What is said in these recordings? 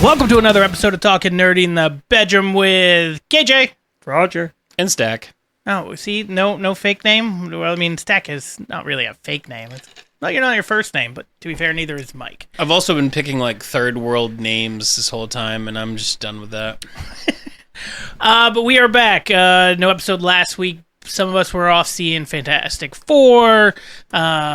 Welcome to another episode of Talking Nerdy in the Bedroom with KJ, Roger, and Stack. Oh, see, no fake name. Well, I mean, Stack is not really a fake name. You're not your first name, but to be fair, neither is Mike. I've also been picking like third world names this whole time, and I'm just done with that. But we are back. No episode last week. Some of us were off seeing Fantastic Four,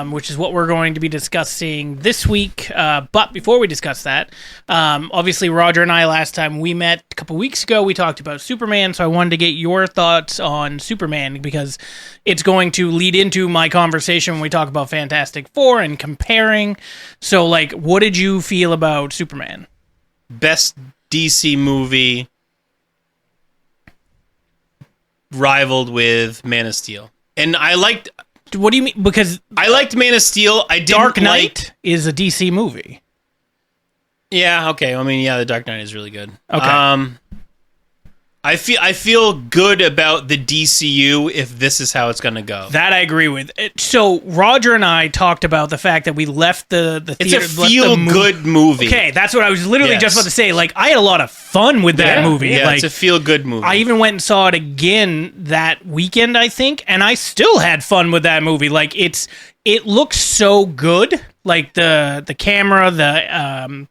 which is what we're going to be discussing this week. But before we discuss that, obviously Roger and I, last time we met a couple weeks ago, we talked about Superman, so I wanted to get your thoughts on Superman, because it's going to lead into my conversation when we talk about Fantastic Four and comparing. So, like, what did you feel about Superman? Best DC movie, rivaled with Man of Steel. And I liked... What do you mean? Because I liked Man of Steel. I didn't Dark Knight is a DC movie. Yeah, okay. I mean, yeah, The Dark Knight is really good. Okay. I feel good about the DCU if this is how it's going to go. That I agree with. So Roger and I talked about the fact that we left the theater. It's a feel-good movie. Okay, that's what I was literally just about to say. Like, I had a lot of fun with that movie. Yeah, like, it's a feel-good movie. I even went and saw it again that weekend, I think, and I still had fun with that movie. Like, it looks so good. Like, the camera, the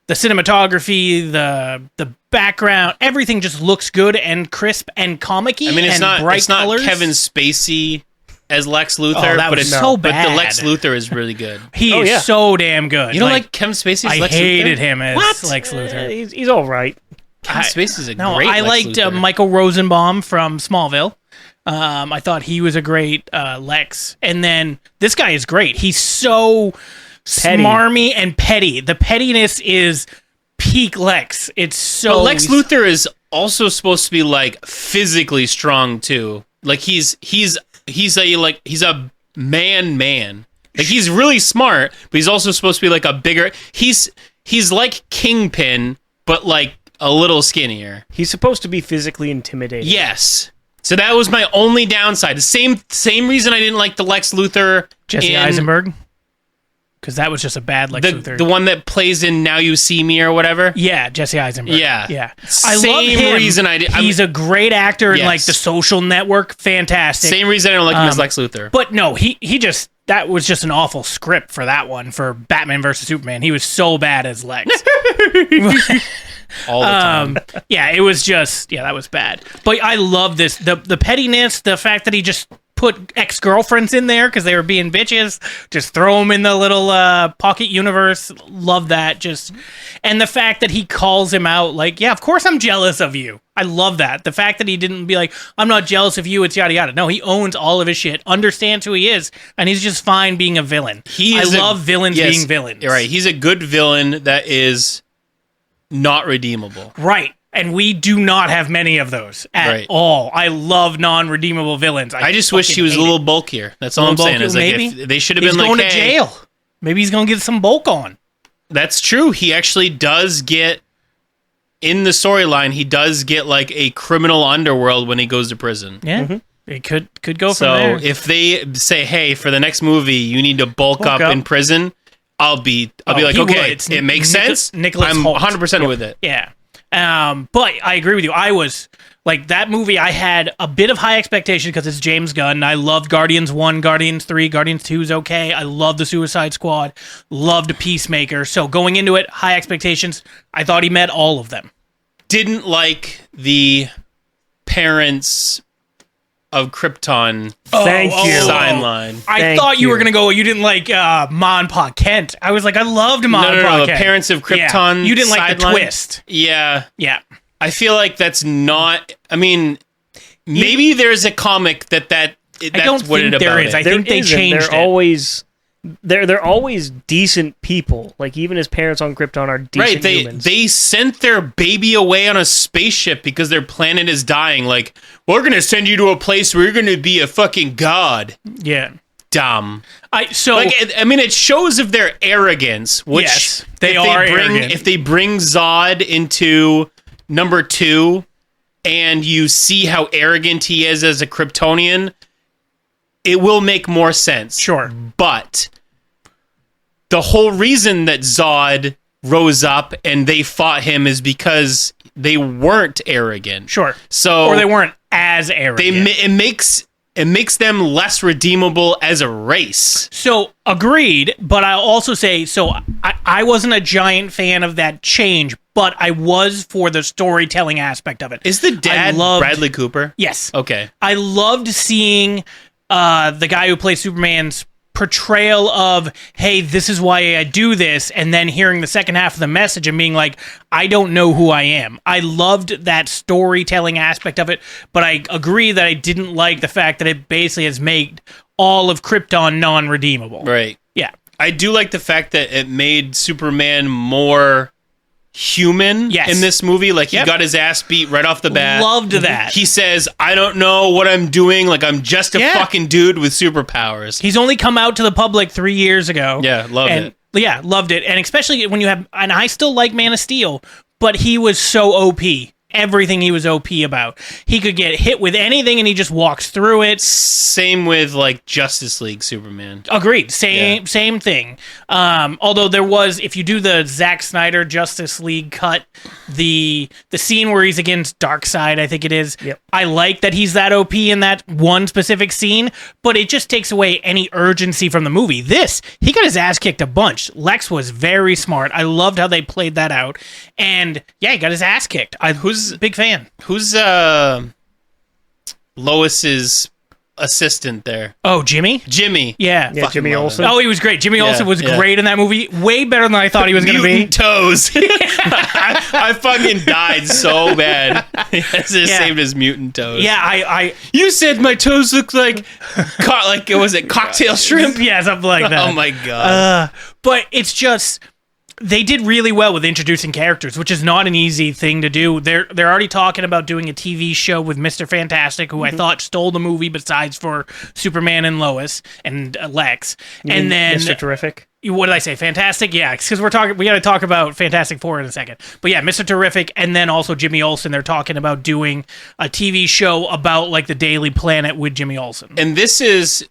cinematography, the background, everything just looks good and crisp and comic-y. I mean, it's not colors. Kevin Spacey as Lex Luthor, that but was it's so But bad. the Lex Luthor is really good. He is so damn good. You don't like Kevin Spacey as Lex Luthor? I hated him as Lex Luthor. He's all right. Kevin Spacey's a great I Lex liked Luthor. Michael Rosenbaum from Smallville. I thought he was a great Lex. And then this guy is great. He's so Petty. smarmy and petty. The pettiness is peak Lex. It's so... But Lex Luthor is also supposed to be like physically strong too. Like he's a man. Like he's really smart, but he's also supposed to be like a bigger. He's like Kingpin, but like a little skinnier. He's supposed to be physically intimidating. Yes. So that was my only downside. The same reason I didn't like the Lex Luthor Jesse Eisenberg? Because that was just a bad Lex Luthor. The one that plays in Now You See Me or whatever? Yeah, Jesse Eisenberg. Yeah. I love him. Reason He's a great actor in like The Social Network. Fantastic. Same reason I don't like him as Lex Luthor. But no, he just... That was just an awful script for that one, for Batman versus Superman. He was so bad as Lex. All the time. It was just... Yeah, that was bad. But I love this. The pettiness, the fact that he just put ex-girlfriends in there because they were being bitches, just throw them in the little pocket universe. Love that. And the fact that he calls him out like, yeah, of course I'm jealous of you. I love that. The fact that he didn't be like, I'm not jealous of you, it's yada yada. No, he owns all of his shit, understands who he is, and he's just fine being a villain. I love villains being villains. You're right. He's a good villain that is not redeemable. Right. And we do not have many of those at all. I love non-redeemable villains. I just wish he was a little bulkier. That's all I'm saying. Is like, if they should have been like, going to jail. Maybe he's going to get some bulk on. That's true. He actually does get, in the storyline, he does get like a criminal underworld when he goes to prison. Yeah. Mm-hmm. It could go from there. So if they say, hey, for the next movie, you need to bulk up in prison, I'll be like, okay, it makes sense. Nicholas I'm Hoult. 100% with it. Yeah. But I agree with you. I was like, that movie, I had a bit of high expectation because it's James Gunn. I loved Guardians 1, Guardians 3, Guardians 2 is okay. I loved the Suicide Squad, loved Peacemaker. So going into it, high expectations. I thought he met all of them. Didn't like the parents of Krypton sign line. I thought you were going to go, you didn't like Ma and Pa Kent. I was like, I loved Ma and Pa Kent. The parents of Krypton. Yeah. You didn't like the line. twist. Yeah. Yeah. I feel like that's not... I mean, maybe there's a comic that's what it there about is. it. I think they changed it. They're always decent people. Like, even his parents on Krypton are decent humans. They sent their baby away on a spaceship because their planet is dying. Like, we're going to send you to a place where you're going to be a fucking god. Yeah. Dumb. It shows of their arrogance. Which yes, they are arrogant. If they bring Zod into number 2 and you see how arrogant he is as a Kryptonian, it will make more sense. Sure. But the whole reason that Zod rose up and they fought him is because they weren't arrogant. Sure. So or they weren't as arrogant. It makes them less redeemable as a race. So, agreed, but I'll also say, I wasn't a giant fan of that change, but I was for the storytelling aspect of it. Is the dad Bradley Cooper? Yes. Okay. I loved seeing the guy who plays Superman's portrayal of, hey, this is why I do this, and then hearing the second half of the message and being like, I don't know who I am. I loved that storytelling aspect of it, but I agree that I didn't like the fact that it basically has made all of Krypton non-redeemable. Right. Yeah. I do like the fact that it made Superman more human in this movie. Like, he got his ass beat right off the bat. Loved that. He says, I don't know what I'm doing. Like, I'm just a fucking dude with superpowers. He's only come out to the public 3 years ago. Yeah, loved it. Yeah, loved it. And especially when you have, and I still like Man of Steel, but he was so OP. Everything he was OP about. He could get hit with anything and he just walks through it. Same with like Justice League Superman. Agreed. Same thing. Although there was, if you do the Zack Snyder Justice League cut, the scene where he's against Darkseid, I think it is. Yep. I like that he's that OP in that one specific scene, but it just takes away any urgency from the movie. This, he got his ass kicked a bunch. Lex was very smart. I loved how they played that out. And yeah, he got his ass kicked. Who's big fan? Who's Lois's assistant there? Oh, Jimmy? Jimmy. Yeah. Jimmy Olsen. Oh, he was great. Jimmy Olsen was great in that movie. Way better than I thought he was going to be. Mutant toes. I fucking died so bad. It saved his mutant toes. Yeah, You said my toes look like was it cocktail shrimp? Yeah, something like that. Oh my god. But it's just, they did really well with introducing characters, which is not an easy thing to do. They're already talking about doing a TV show with Mr. Fantastic, who I thought stole the movie besides for Superman and Lois and Lex. And then Mr. Terrific. What did I say? Fantastic? Yeah, because we got to talk about Fantastic Four in a second. But yeah, Mr. Terrific, and then also Jimmy Olsen. They're talking about doing a TV show about like the Daily Planet with Jimmy Olsen. And this is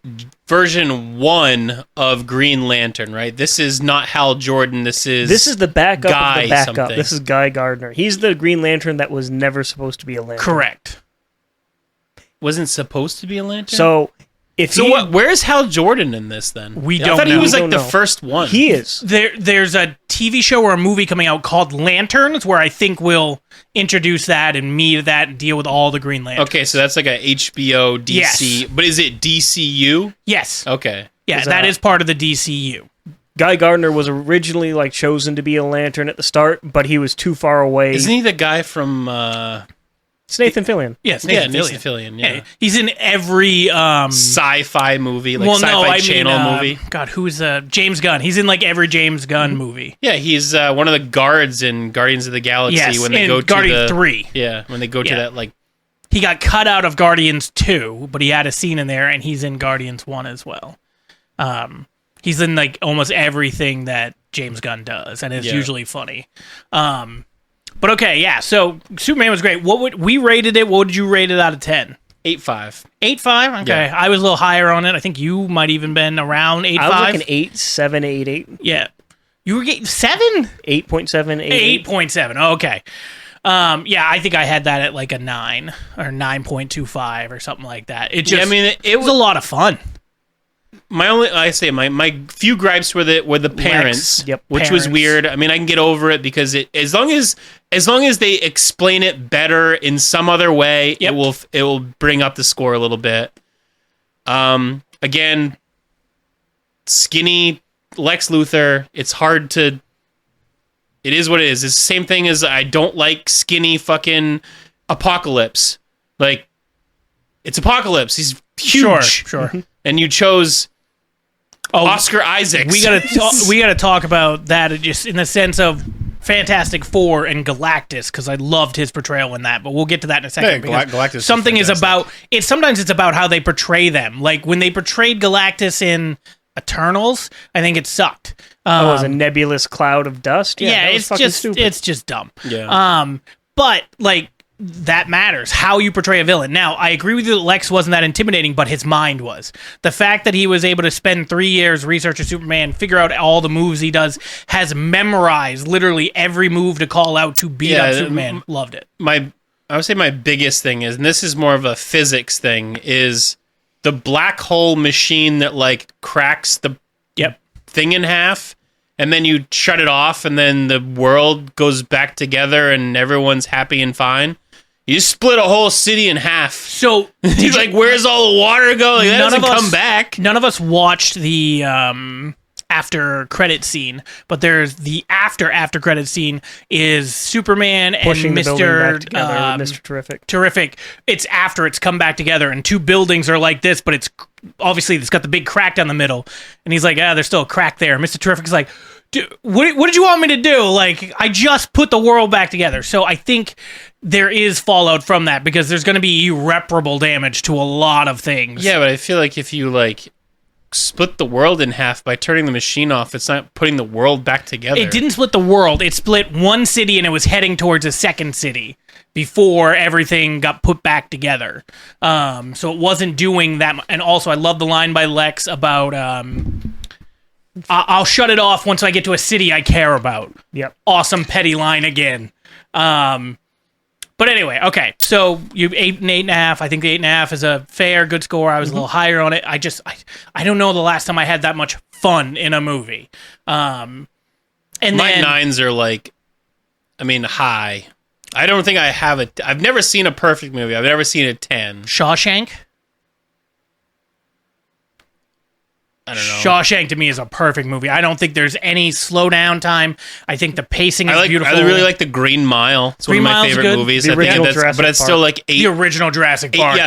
version 1 of Green Lantern, right? This is not Hal Jordan. This is the backup of the backup. Something. This is Guy Gardner. He's the Green Lantern that was never supposed to be a lantern. Correct. Wasn't supposed to be a lantern? So where's Hal Jordan in this then? We don't I thought know. he was like the first one. He is. There's a TV show or a movie coming out called Lanterns where I think we'll introduce that and meet that and deal with all the Green Lanterns. Okay, so that's like a HBO, DC. Yes. But is it DCU? Yes. Okay. Yeah, that is part of the DCU. Guy Gardner was originally like chosen to be a lantern at the start, but he was too far away. Isn't he the guy from... It's Nathan Fillion. Yes, Nathan Fillion. Yeah. He's in every sci-fi movie, sci-fi channel movie. God, who's James Gunn? He's in like every James Gunn movie. Yeah, he's one of the guards in Guardians of the Galaxy when they go to Guardians 3. Yeah, when they go to that like. He got cut out of Guardians 2, but he had a scene in there, and he's in Guardians 1 as well. He's in like almost everything that James Gunn does, and it's usually funny. But okay, yeah. So Superman was great. We rated it? What would you rate it out of 10? 8.5. 8.5? Okay. Yeah. I was a little higher on it. I think you might even been around 8.5. I was like an 8.7, 8.8. Yeah. You were getting 7? 8.7, 8.8. 8.7. Okay. Yeah, I think I had that at like a 9 or 9.25 or something like that. It just, it was a lot of fun. My few gripes were the parents, which was weird. I mean, I can get over it because as long as they explain it better in some other way, it will bring up the score a little bit. Again, skinny Lex Luthor. It's hard to. It is what it is. It's the same thing as I don't like skinny fucking Apocalypse. Like, it's Apocalypse. He's huge. Sure. And you chose Oscar Isaac. We gotta talk about that just in the sense of Fantastic Four and Galactus, because I loved his portrayal in that. But we'll get to that in a second. Yeah, Galactus. Something is about it. Sometimes it's about how they portray them. Like when they portrayed Galactus in Eternals, I think it sucked. It was a nebulous cloud of dust. Yeah, it's just stupid. It's just dumb. Yeah. But like that matters. How you portray a villain. Now, I agree with you that Lex wasn't that intimidating, but his mind was. The fact that he was able to spend 3 years researching Superman, figure out all the moves he does, has memorized literally every move to call out to beat up Superman. Loved it. I would say my biggest thing is, and this is more of a physics thing, is the black hole machine that like cracks the thing in half, and then you shut it off, and then the world goes back together, and everyone's happy and fine. You split a whole city in half. So he's like, "Where's all the water going? That doesn't come back." None of us watched the after credit scene, but there's the after credit scene is Superman pushing and Mr. Terrific. It's after it's come back together, and two buildings are like this, but it's obviously it's got the big crack down the middle, and he's like, there's still a crack there. Mr. Terrific's like, dude, what did you want me to do? Like, I just put the world back together. So I think there is fallout from that, because there's going to be irreparable damage to a lot of things. Yeah, but I feel like if you like split the world in half by turning the machine off, it's not putting the world back together. It didn't split the world. It split one city, and it was heading towards a second city before everything got put back together. So it wasn't doing that. And also, I love the line by Lex about I'll shut it off once I get to a city I care about. Yep. Awesome petty line again. But anyway, okay. So you 8 and 8.5. I think the 8.5 is a fair, good score. I was a little higher on it. I don't know the last time I had that much fun in a movie. And my 9s are like, high. I don't think I have I've never seen a perfect movie. I've never seen a 10. Shawshank. I don't know. Shawshank to me is a perfect movie. I don't think there's any slowdown time. I think the pacing is beautiful. I really like The Green Mile. It's one of my favorite movies. The original Jurassic but it's Park. Still like 8. The original Jurassic Park.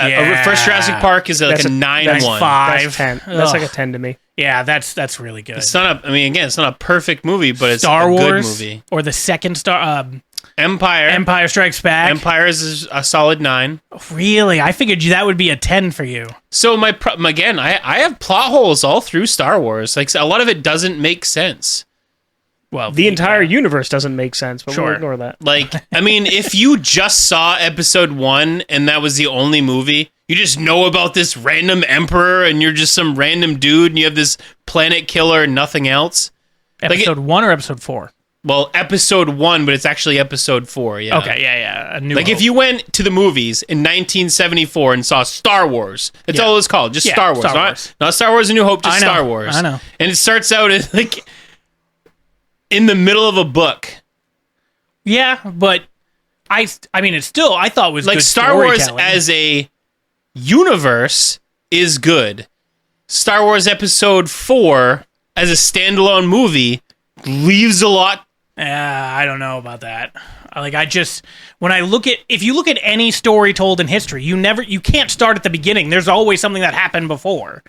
First Jurassic Park is like a 9-1. That's 5. That's 10. That's like a 10 to me. Yeah, that's really good. It's not it's not a perfect movie, but it's Star a Wars, good movie. Or the second Star Empire Strikes Back. Empire is a solid 9. Really? I figured that would be a 10 for you. So I have plot holes all through Star Wars. Like, a lot of it doesn't make sense. Well, the entire universe doesn't make sense, but we'll ignore that. Like, if you just saw episode 1 and that was the only movie, you just know about this random emperor and you're just some random dude and you have this planet killer and nothing else. Episode 1 or episode 4? Well, episode 1, but it's actually episode 4, yeah. Okay, yeah. If you went to the movies in 1974 and saw Star Wars, that's all it's called, just Star Wars. Not Star Wars A New Hope, just Star Wars. I know. And it starts out as, like, in the middle of a book. Yeah, but I thought it was like good Star Wars storytelling. as a universe is good. Star Wars Episode 4 as a standalone movie leaves a lot. I don't know about that. If you look at any story told in history, you can't start at the beginning. There's always something that happened before.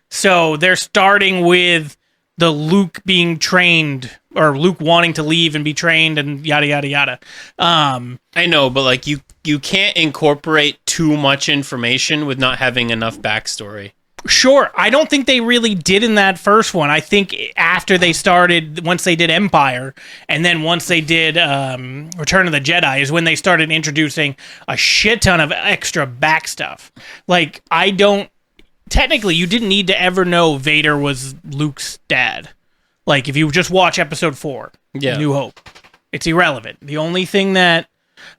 So they're starting with the Luke being trained, or Luke wanting to leave and be trained, and yada yada yada. I know, but like you can't incorporate too much information with not having enough backstory. Sure, I don't think they really did in that first one. I think after once they did Empire, and then once they did Return of the Jedi, is when they started introducing a shit ton of extra back stuff. Like, technically, you didn't need to ever know Vader was Luke's dad. Like, if you just watch Episode 4, New Hope, it's irrelevant. The only thing that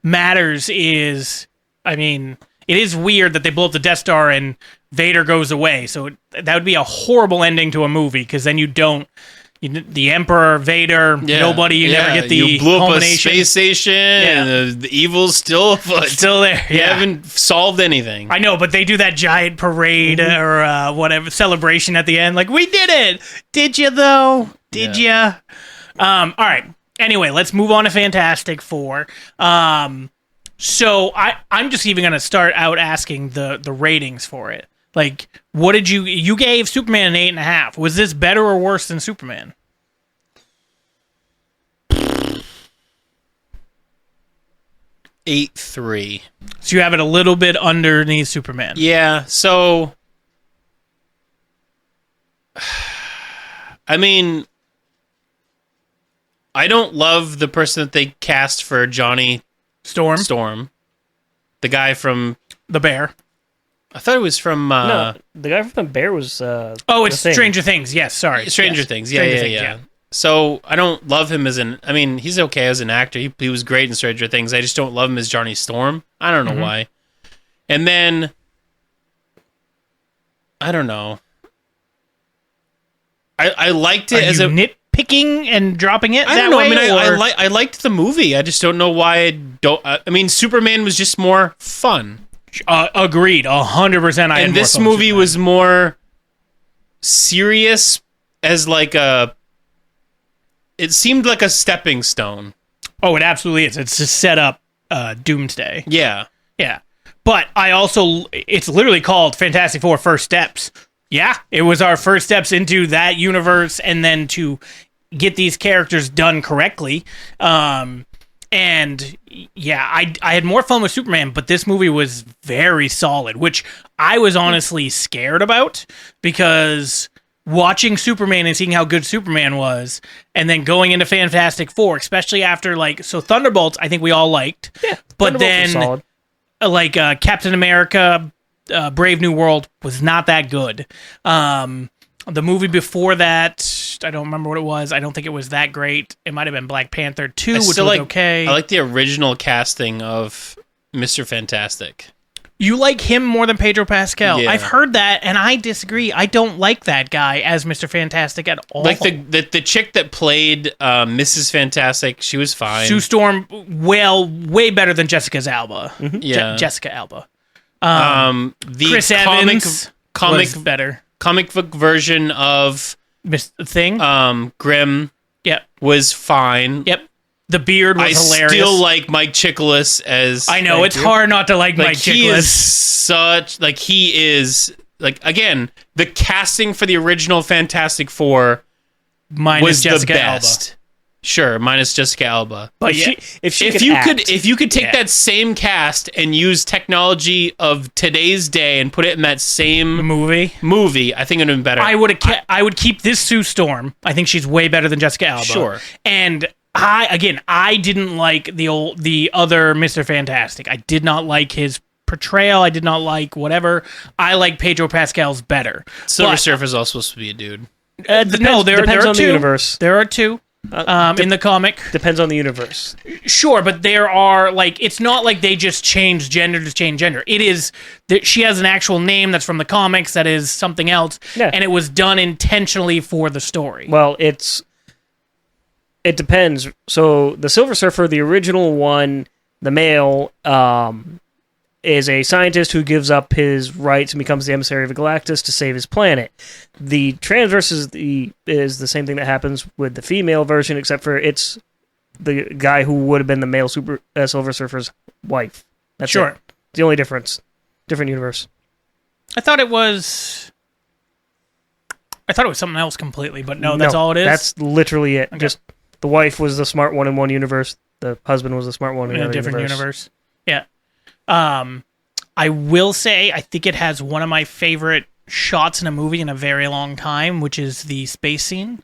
matters is, it is weird that they blow up the Death Star and Vader goes away. So that would be a horrible ending to a movie, because then the Emperor, Vader, nobody, you never get the you blew up culmination. A space station, and the evil's still afoot. Still there. You haven't solved anything. I know, but they do that giant parade or whatever celebration at the end. Like, we did it. Did you though? Did you? All right. Anyway, let's move on to Fantastic Four. So I'm just even going to start out asking the ratings for it. Like, what did you gave Superman an 8.5. Was this better or worse than Superman? 8.3. So you have it a little bit underneath Superman. Yeah, so I don't love the person that they cast for Johnny Storm. The guy from The Bear. I thought it was from no, the guy from the Bear was it's Stranger Things. Yes, sorry. Stranger Things. Yeah. So I don't love him I mean, he's okay as an actor. He was great in Stranger Things. I just don't love him as Johnny Storm. I don't know why. And then I don't know. I liked it as nitpicking and dropping it. I don't know. I mean, I liked the movie. I just don't know why I don't. I mean, Superman was just more fun. Agreed, 100%. And this movie was more serious, as like it seemed like a stepping stone. Oh, it absolutely is. It's to set up Doomsday. Yeah. But it's literally called Fantastic Four First Steps. Yeah, it was our first steps into that universe, and then to get these characters done correctly. And yeah, I had more fun with Superman, but this movie was very solid, which I was honestly scared about, because watching Superman and seeing how good Superman was, and then going into Fantastic Four, especially after Thunderbolts, I think we all liked. Yeah, but then solid. Captain America, Brave New World was not that good. The movie before that, I don't remember what it was. I don't think it was that great. It might have been Black Panther 2, which was okay. I like the original casting of Mr. Fantastic. You like him more than Pedro Pascal. Yeah. I've heard that, and I disagree. I don't like that guy as Mr. Fantastic at all. Like the chick that played Mrs. Fantastic, she was fine. Sue Storm, way better than Jessica Alba. Mm-hmm. Yeah. Jessica Alba. The Chris Evans was better. Comic book version of Thing. Grimm. Yep. Was fine. Yep. The beard was hilarious. I still like Mike Chiklis as... I know, it's hard not to like Mike Chiklis. He is again, the casting for the original Fantastic Four was Jessica the best. Alba. Sure, minus Jessica Alba. But if you could take that same cast and use technology of today's day and put it in that same movie, I think it would have been better. I would keep this Sue Storm. I think she's way better than Jessica Alba. Sure. And I didn't like the other Mr. Fantastic. I did not like his portrayal. I did not like whatever. I like Pedro Pascal's better. Silver Surfer's also supposed to be a dude. No, there are on two. The universe. There are two. In the comic. Depends on the universe. Sure, but there are, it's not like they just changed gender to change gender. It is that she has an actual name that's from the comics that is something else, and it was done intentionally for the story. Well, it depends. So the Silver Surfer, the original one, the male, is a scientist who gives up his rights and becomes the emissary of Galactus to save his planet. The transverse is the same thing that happens with the female version, except for it's the guy who would have been the male Silver Surfer's wife. That's sure. It. The only difference. Different universe. I thought it was something else completely, but no, that's all it is? That's literally it. Okay. Just the wife was the smart one in one universe, the husband was the smart one in another different universe. Yeah. I will say, I think it has one of my favorite shots in a movie in a very long time, which is the space scene.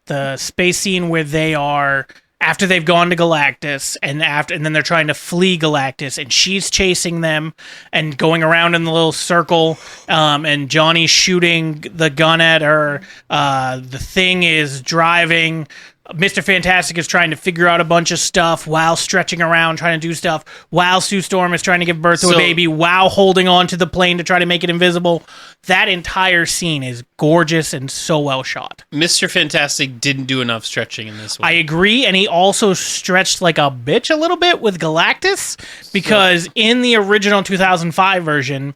The space scene where they are, after they've gone to Galactus, and then they're trying to flee Galactus, and she's chasing them and going around in the little circle, and Johnny's shooting the gun at her. The Thing is driving. Mr. Fantastic is trying to figure out a bunch of stuff while stretching around, trying to do stuff, while Sue Storm is trying to give birth to a baby, while holding on to the plane to try to make it invisible. That entire scene is gorgeous and so well shot. Mr. Fantastic didn't do enough stretching in this one. I agree, and he also stretched like a bitch a little bit with Galactus, because in the original 2005 version,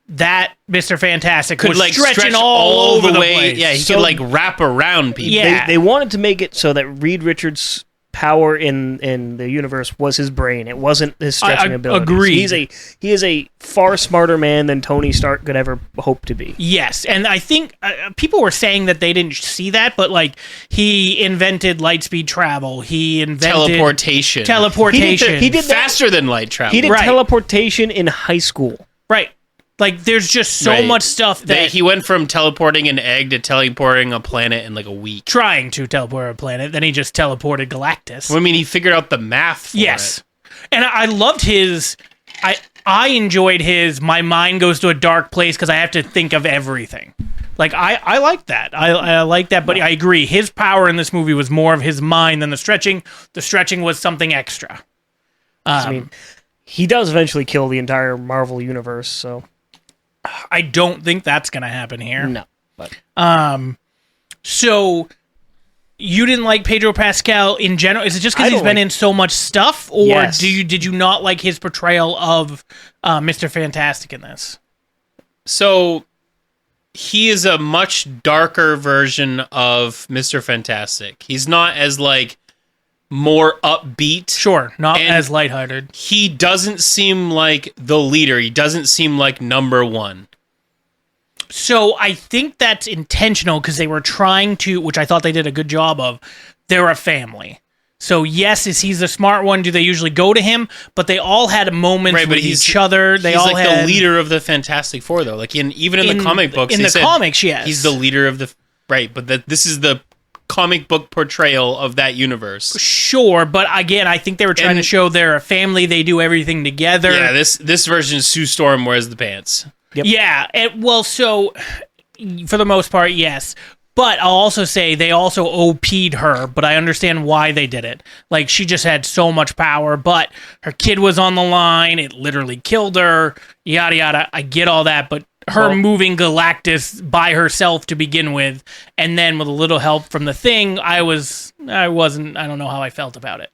that Mr. Fantastic could stretch all over the place. Yeah, he could wrap around people. Yeah. They wanted to make it so that Reed Richards' power in the universe was his brain. It wasn't his stretching abilities. Agreed. He is a far smarter man than Tony Stark could ever hope to be. Yes, and I think people were saying that they didn't see that, but he invented light speed travel. He invented teleportation. He did faster than light travel. He did teleportation in high school. Right. There's just so much stuff that... He went from teleporting an egg to teleporting a planet in a week. Trying to teleport a planet, then he just teleported Galactus. Well, I mean, he figured out the math for it. And I loved his I enjoyed his. My mind goes to a dark place because I have to think of everything. Like I like that. I like that, but I agree. His power in this movie was more of his mind than the stretching. The stretching was something extra. I mean, he does eventually kill the entire Marvel universe, so I don't think that's gonna happen here. no. But So you didn't like Pedro Pascal in general? Is it just because he's been in so much stuff, or Yes. did you not like his portrayal of Mr. Fantastic in this? So he is a much darker version of Mr. Fantastic. He's not as like more upbeat. Sure, not And as lighthearted. He doesn't seem like the leader. He doesn't seem like number one. So I think that's intentional because they were trying to, which I thought they did a good job of. They're a family. So yes, is he's the smart one? Do they usually go to him? But they all had moments Right, but with he's- each other. They He's all like had the leader of the Fantastic Four, though. Like even in the comic books, In they the said comics, yes, he's the leader of the right. But this is the comic book portrayal of that universe. Sure, but again, I think they were trying to And- show they're a family. They do everything together. Yeah, this version Sue Storm wears the pants. Yep. Yeah, so for the most part, yes. But I'll also say they also OP'd her, but I understand why they did it. Like, she just had so much power, but her kid was on the line. It literally killed her, yada, yada. I get all that, but her moving Galactus by herself to begin with, and then with a little help from the Thing, I don't know how I felt about it.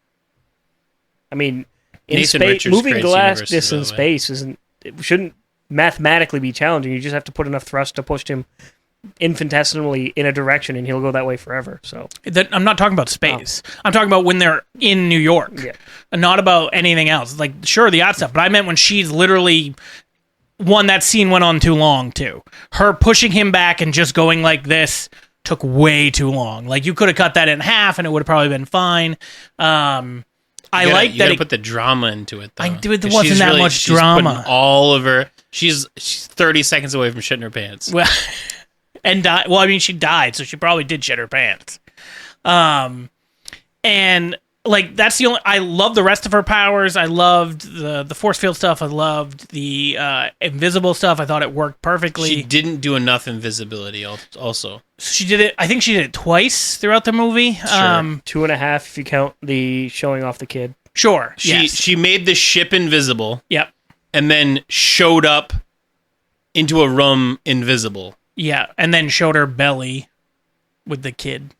I mean, in Nathan space, Richards moving creates universes, Galactus by in the way. space shouldn't mathematically be challenging. You just have to put enough thrust to push him infinitesimally in a direction, and he'll go that way forever. So I'm not talking about space. I'm talking about when they're in New York. Yeah. And not about anything else. Like, sure, the odd stuff, but I meant when she's literally... that scene went on too long, too. Her pushing him back and just going like this took way too long. Like, you could have cut that in half, and it would have probably been fine. I like You that gotta it... put the drama into it, though. There 'Cause wasn't she's that much she's drama. putting all of her... She's 30 seconds away from shitting her pants. Well, and died. Well, I mean, she died, so she probably did shit her pants. And like that's the only. I love the rest of her powers. I loved the force field stuff. I loved the invisible stuff. I thought it worked perfectly. She didn't do enough invisibility. Also, She did it. I think she did it twice throughout the movie. Sure. 2.5 if you count the showing off the kid. Sure. she Yes. she made the ship invisible Yep. and then showed up into a room invisible. Yeah, and then showed her belly with the kid.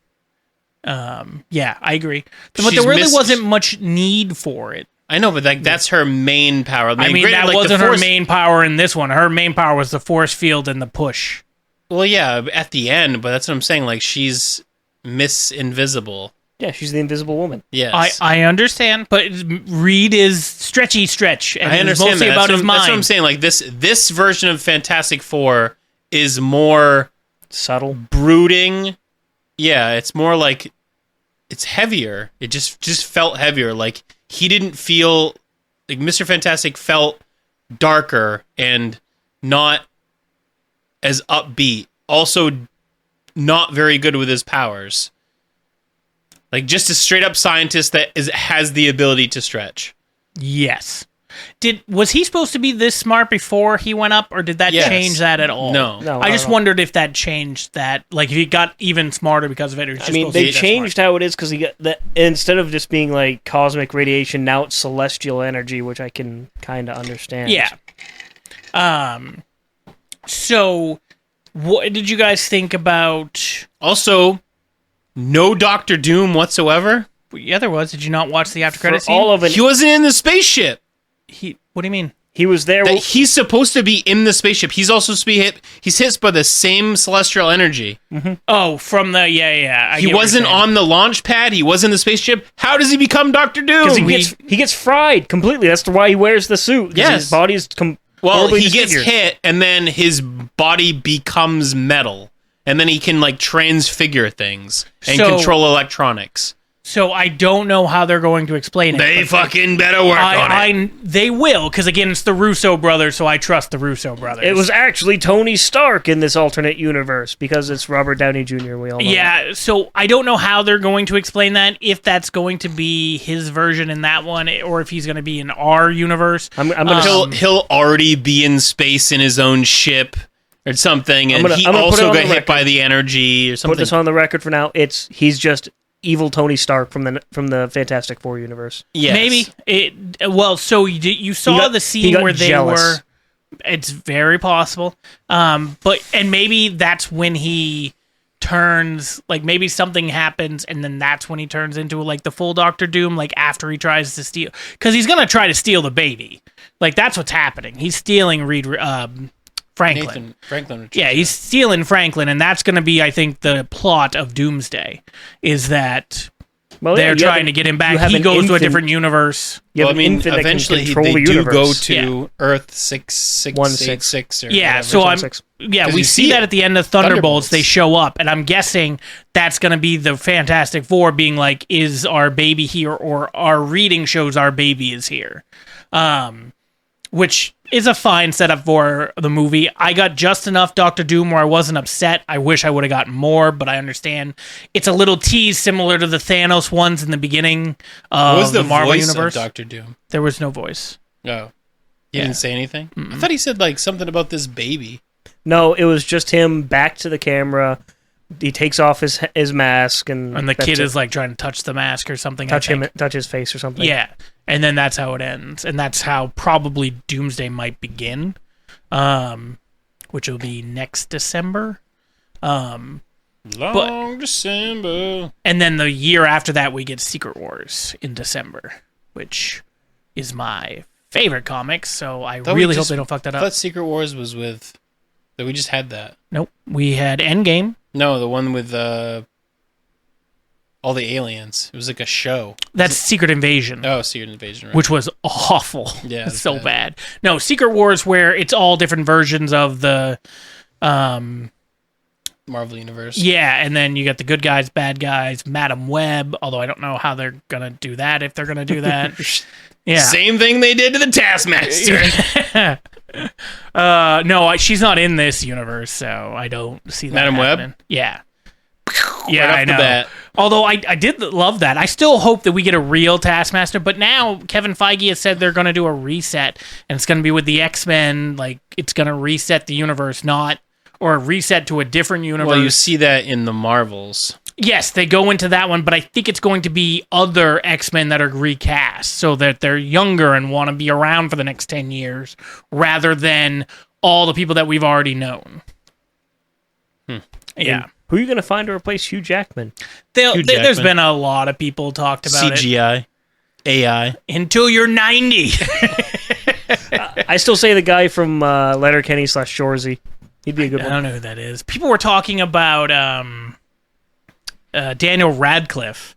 Yeah, I agree. But She's there really missed- wasn't much need for it. I know, but like that's her main power. I mean, granted, that like, the wasn't her force- main power in this one. Her main power was the force field and the push. Well, yeah, at the end, but that's what I'm saying. Like she's Miss Invisible. Yeah, she's the Invisible Woman. Yes, I understand, but Reed is stretch, and I understand it's mostly that. about That's his what, mind. That's what I'm saying. Like this version of Fantastic Four is more Subtle. brooding. Yeah, it's more like it's heavier. It just felt heavier. Like he didn't feel like Mr. Fantastic felt darker and not as upbeat. Also, not very good with his powers. Like just a straight up scientist that has the ability to stretch. Yes. Was he supposed to be this smart before he went up, or did that Yes. change that at all? No. No, I not just at all. wondered if that changed that. Like if he got even smarter because of it, or just I mean, supposed to they be that changed smart. how it is because he got that instead of just being like cosmic radiation, now it's celestial energy, which I can kind of understand. Yeah. So, what did you guys think about? Also, no Doctor Doom whatsoever. Yeah, there was. Did you not watch the after For credit scene? all of it, He wasn't in the spaceship. What do you mean? he was there. That he's supposed to be in the spaceship. He's also supposed to be hit. He's hit by the same celestial energy. Oh, from the yeah. He wasn't on the launch pad. He was in the spaceship. How does he become Doctor Doom? he gets fried completely. That's why he wears the suit. 'Cause Yes. his body is Well, horribly he gets disfigured. hit, and then his body becomes metal, and then he can like transfigure things and So- control electronics. So I don't know how they're going to explain it. They fucking better work on it. They will, because again, it's the Russo brothers, so I trust the Russo brothers. It was actually Tony Stark in this alternate universe because it's Robert Downey Jr. We all know. Yeah, so I don't know how they're going to explain that, if that's going to be his version in that one, or if he's going to be in our universe. I'm gonna. He'll already be in space in his own ship or something, and he also got hit by the energy or something. Put this on the record for now. He's just evil Tony Stark from the Fantastic Four universe. Yes. Maybe. So you saw the scene where they were... It's very possible. And maybe that's when he turns, like maybe something happens and then that's when he turns into like the full Doctor Doom, like after he tries to steal, because he's going to try to steal the baby. Like that's what's happening. He's stealing Franklin. Franklin. Yeah, he's stealing Franklin, and that's going to be, I think, the plot of Doomsday, is that they're trying to get him back. He goes to a different universe. Eventually they do go to Earth 6686 or we see that at the end of Thunderbolts. They show up, and I'm guessing that's going to be the Fantastic Four being like, is our baby here, or our reading shows our baby is here. Which is a fine setup for the movie. I got just enough Doctor Doom where I wasn't upset. I wish I would have gotten more, but I understand. It's a little tease similar to the Thanos ones in the beginning of the Marvel Universe. Of Doctor Doom? There was no voice. Oh. He didn't say anything? Mm-mm. I thought he said like something about this baby. No, it was just him back to the camera. He takes off his mask, and the kid is like trying to touch the mask or something. Touch his face or something. Yeah, and then that's how it ends, and that's how probably Doomsday might begin, which will be next December. December. And then the year after that, we get Secret Wars in December, which is my favorite comic. So I really hope they don't fuck that up. I thought Secret Wars was with that. We just had that. Nope, we had Endgame. No, the one with all the aliens. It was like a show. That's Secret Invasion. Oh, Secret Invasion, right. Which was awful. Yeah. So bad. No, Secret Wars, where it's all different versions of the Marvel Universe. Yeah, and then you got the good guys, bad guys, Madam Web, although I don't know how they're going to do that, if they're going to do that. Yeah. Same thing they did to the Taskmaster. No, she's not in this universe, so I don't see that Madam happening. Web? Yeah. Yeah, right I know. Bat. Although I did love that. I still hope that we get a real Taskmaster, but now Kevin Feige has said they're going to do a reset, and it's going to be with the X-Men. Like, it's going to reset the universe, or a reset to a different universe. Well, you see that in the Marvels. Yes, they go into that one, but I think it's going to be other X-Men that are recast so that they're younger and want to be around for the next 10 years rather than all the people that we've already known. Yeah. Who are you going to find to replace Hugh Jackman? There's been a lot of people talked about CGI. AI. Until you're 90. I still say the guy from Letterkenny / Shoresy. He'd be a good one. I don't know who that is. People were talking about Daniel Radcliffe.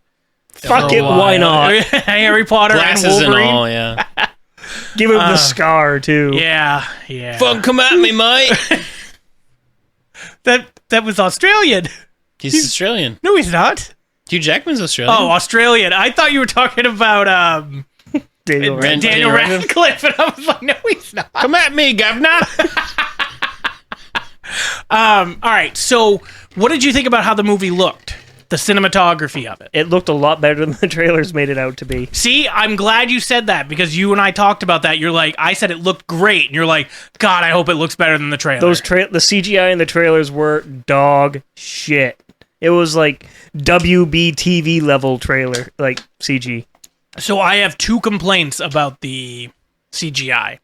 Fuck it, why not? Harry Potter Glasses and Wolverine. and all, yeah. Give him the scar, too. Yeah. Fuck, come at me, mate. That was Australian. He's Australian. No, he's not. Hugh Jackman's Australian. Oh, Australian. I thought you were talking about Daniel Radcliffe, and I was like, no, he's not. Come at me, governor. All right, so what did you think about how the movie looked? The cinematography of it. It looked a lot better than the trailers made it out to be. See, I'm glad you said that, because you and I talked about that. You're like, I said it looked great, and you're like, God, I hope it looks better than the trailer. The CGI in the trailers were dog shit. It was like WBTV level trailer, like CG. So I have two complaints about the CGI.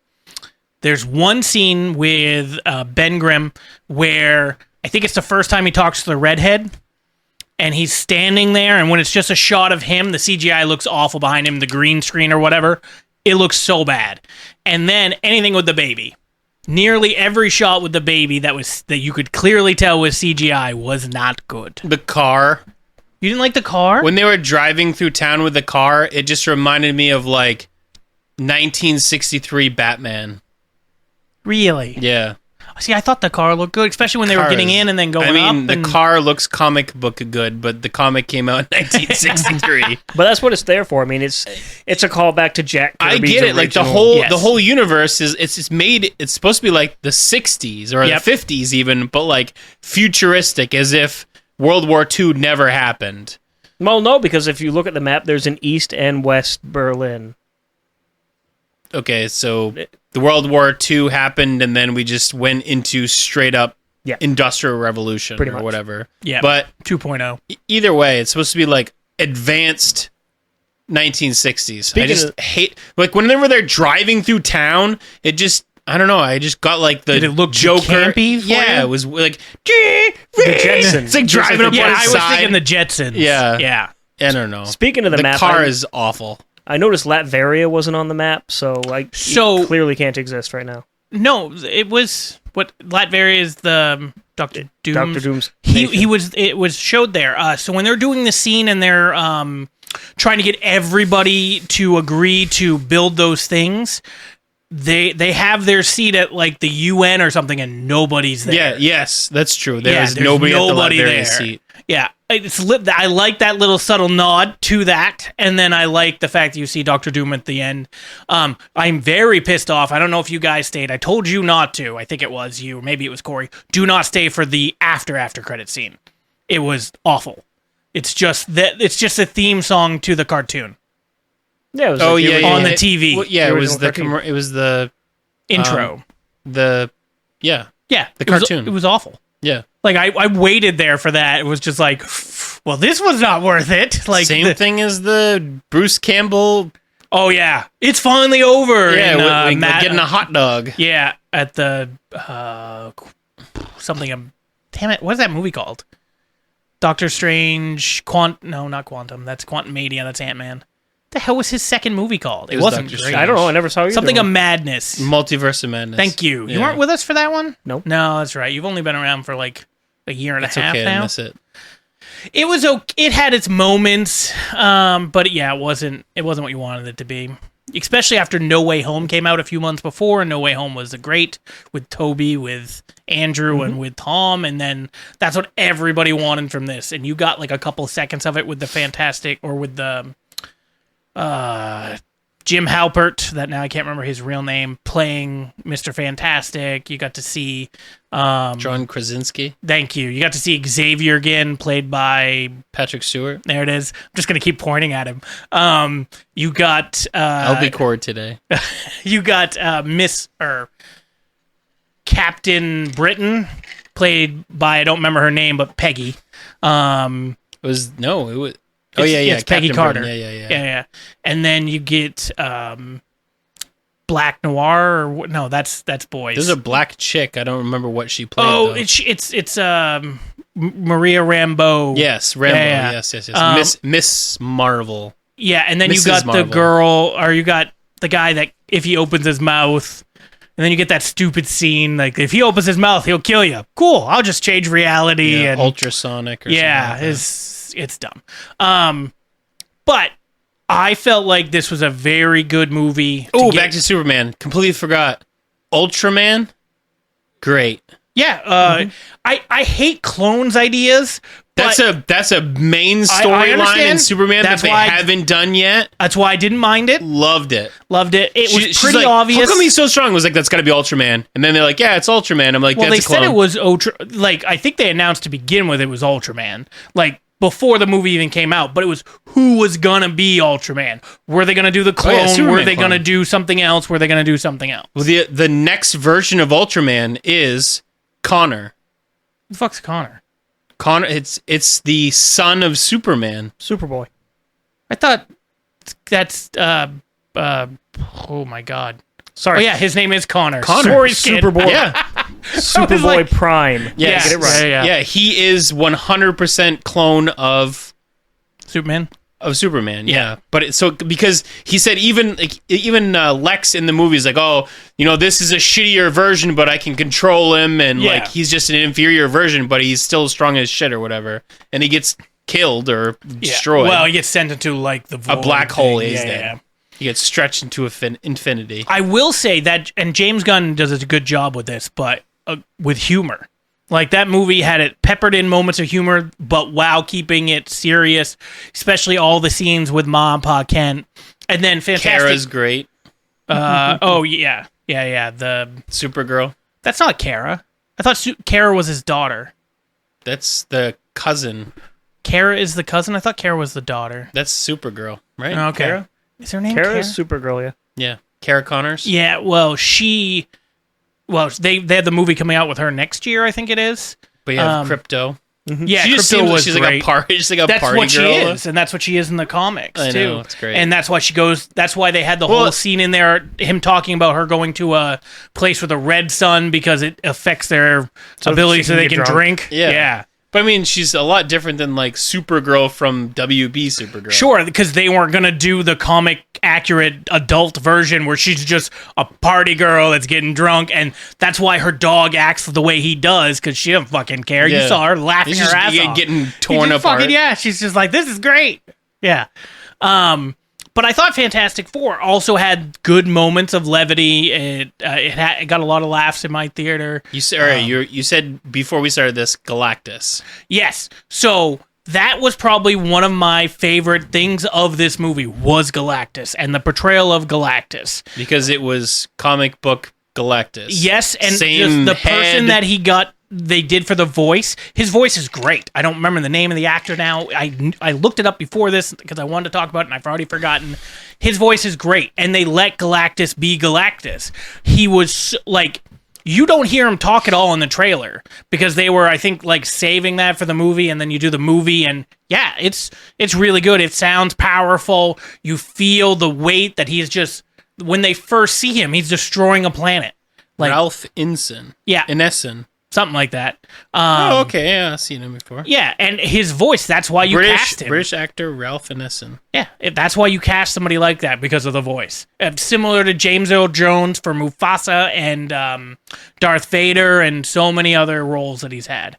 There's one scene with Ben Grimm where I think it's the first time he talks to the redhead, and he's standing there, and when it's just a shot of him, the CGI looks awful behind him, the green screen or whatever. It looks so bad. And then anything with the baby. Nearly every shot with the baby that you could clearly tell was CGI was not good. The car. You didn't like the car? When they were driving through town with the car, it just reminded me of like 1963 Batman. Really? Yeah. See, I thought the car looked good, especially when they were getting in and then going up. I mean, the car looks comic book good, but the comic came out in 1963. But that's what it's there for. I mean, it's a callback to Jack Kirby's I get it. Like the original- whole universe is it's made. It's supposed to be like the 60s or Yep. the 50s even, but like futuristic, as if World War II never happened. Well, no, because if you look at the map, there's an East and West Berlin. Okay, so the World War II happened, and then we just went into straight up Yeah. industrial revolution Pretty or much. whatever. Yeah. But 2.0. either way, it's supposed to be like advanced 1960s. Speaking I just of- hate like whenever they're driving through town, it just I don't know. I just got like the Did it look Joker. campy for yeah, you? it was like The Jetsons. It's like driving up Yeah, on I the was side. thinking the Jetsons. Yeah. Yeah. I don't know. Speaking of the map, car is awful. I noticed Latveria wasn't on the map, so like So- it clearly can't exist right now. No, it was what Latveria is the Dr. Doom. Dr. Doom's He was it was showed there. So when they're doing the scene and they're trying to get everybody to agree to build those things, they have their seat at like the UN or something, and nobody's there. Yeah, yes, that's true. There's there's nobody at the nobody Latveria there. seat. Yeah, I like that little subtle nod to that, and then I like the fact that you see Doctor Doom at the end. I'm very pissed off. I don't know if you guys stayed. I told you not to. I think it was you, or maybe it was Corey. Do not stay for the after credit scene. It was awful. It's just a theme song to the cartoon Yeah, it was Oh like yeah, on yeah. the TV. Well, yeah, The it was original the cartoon. it was the intro. yeah Yeah, the it was- cartoon. It was awful. yeah. Like I waited there for that. It was just like, well, this was not worth it. Like Same thing as the Bruce Campbell. oh yeah, it's finally over. Yeah, in, getting a hot dog. Yeah, at the something. Damn it, what is that movie called? Doctor Strange. No, not Quantum. That's Quantum Mania. That's Ant-Man. The hell was his second movie called? It was wasn't Doctor great. Strange. I don't know. I never saw you. Something of Madness. Multiverse of Madness. Thank you. You Yeah. weren't with us for that one? Nope. No, that's right. You've only been around for like a year and It's a half okay now. to miss it. It was okay. It had its moments, but yeah, it wasn't what you wanted it to be. Especially after No Way Home came out a few months before, and No Way Home was great with Toby, with Andrew, and with Tom, and then that's what everybody wanted from this. And you got like a couple seconds of it with the Fantastic, or with the Jim Halpert, that now I can't remember his real name, playing Mr. Fantastic. You got to see John Krasinski, thank you. You got to see Xavier again, played by Patrick Stewart. there it is. I'm just gonna keep pointing at him. You got I'll be cord today. you got Captain Britain, played by I don't remember her name, but Peggy. It was. Oh yeah, It's Peggy Captain Carter. Britain. Yeah. Yeah. And then you get Black Noir. Or no, that's boys. There's a black chick. I don't remember what she played. oh, though. it's Maria Rambeau. yes, Rambo. Yeah. Yes. Miss Marvel. Yeah, and then you Mrs. got Marvel. the girl, or you got the guy that if he opens his mouth, and then you get that stupid scene like if he opens his mouth, he'll kill you. Cool, I'll just change reality Yeah, and ultrasonic. Or yeah, something like that. it's dumb. But I felt like this was a very good movie. Oh, get- back to Superman. Completely forgot. Ultraman. Great. yeah. I hate clones ideas. That's a main I storyline in understand. Superman That's that they why haven't done yet. That's why I didn't mind it. Loved it. Loved it. It was She's pretty like, obvious. How come he's so strong? I was like, that's got to be Ultraman. And then they're like, yeah, it's Ultraman. I'm like, Well, that's they a clone. said it was Ultra. Like, I think they announced to begin with it was Ultraman. Like, before the movie even came out. But it was who was gonna be Ultraman. Were they gonna do the clone? Superman Were they clone. gonna do something else? Were they gonna do something else? Well, the next version of Ultraman is Connor. Who the fuck's Connor? Connor, it's the son of Superman. Superboy. I thought that's oh my god. Sorry. Oh yeah, his name is Connor. Connor. Sorry, kid. Superboy. Yeah, Superboy like- Prime. yes. Get it right. Yeah. He is 100% clone of Superman. Superman. Yeah. Yeah, but because he said even Lex in the movie is like, oh, this is a shittier version, but I can control him, and Yeah. like he's just an inferior version, but he's still strong as shit or whatever, and he gets killed or destroyed. Well, he gets sent into like the void black hole thing. is Yeah, dead. yeah. He gets stretched into infinity. I will say that, and James Gunn does a good job with this, but with humor. Like, that movie had it peppered in moments of humor, but while keeping it serious, especially all the scenes with Ma and Pa Kent. And then fantastic. Kara's great. Oh, yeah. The Supergirl. That's not Kara. I thought Kara was his daughter. That's the cousin. Kara is the cousin? I thought Kara was the daughter. That's Supergirl, right? Okay. Kara? Is her name Kara Kara? is Supergirl, yeah. Yeah. Kara Connors? Yeah, well, they had the movie coming out with her next year, I think it is. But you have Crypto. Yeah, She just Crypto seems like was she's great. like a That's party what she girl. is, and that's what she is in the comics, I too. know, it's great. And that's why she goes, that's why they had the whole scene in there, him talking about her going to a place with a red sun because it affects their ability so they get can drunk. drink. Yeah. But I mean, she's a lot different than like Supergirl from WB Supergirl. Sure, because they weren't going to do the comic accurate adult version where she's just a party girl that's getting drunk, and that's why her dog acts the way he does, because she don't fucking care. You Yeah. saw her laughing He's her just ass off. getting He's torn just apart. yeah, she's just like, this is great. Yeah. But I thought Fantastic Four also had good moments of levity. It got a lot of laughs in my theater. You said, all right, you said before we started this, Galactus. Yes. So that was probably one of my favorite things of this movie was Galactus and the portrayal of Galactus. Because it was comic book Galactus. Yes, and Same just the person head. that they did for the voice, his voice is great. I don't remember the name of the actor now. I looked it up before this because I wanted to talk about it and I've already forgotten. His voice is great, and they let Galactus be Galactus. He was like, you don't hear him talk at all in the trailer because they were, I think, like saving that for the movie, and then you do the movie, and yeah, it's really good. It sounds powerful. You feel the weight that he's just, when they first see him, he's destroying a planet. Like, Ralph Ineson. Yeah. Ineson. something like that. Oh, okay. Yeah, I've seen him before. Yeah, and his voice, that's why you cast him. British actor Ralph Ineson. Yeah, that's why you cast somebody like that, because of the voice. Similar to James Earl Jones for Mufasa and Darth Vader and so many other roles that he's had.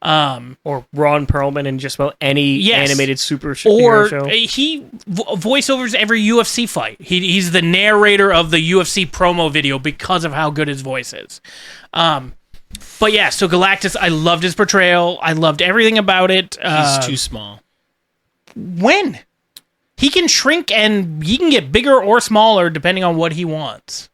Or Ron Perlman in just about any animated superhero or show. He voiceovers every UFC fight. He's the narrator of the UFC promo video because of how good his voice is. But yeah, so Galactus, I loved his portrayal. I loved everything about it. He's too small. When? He can shrink and he can get bigger or smaller depending on what he wants.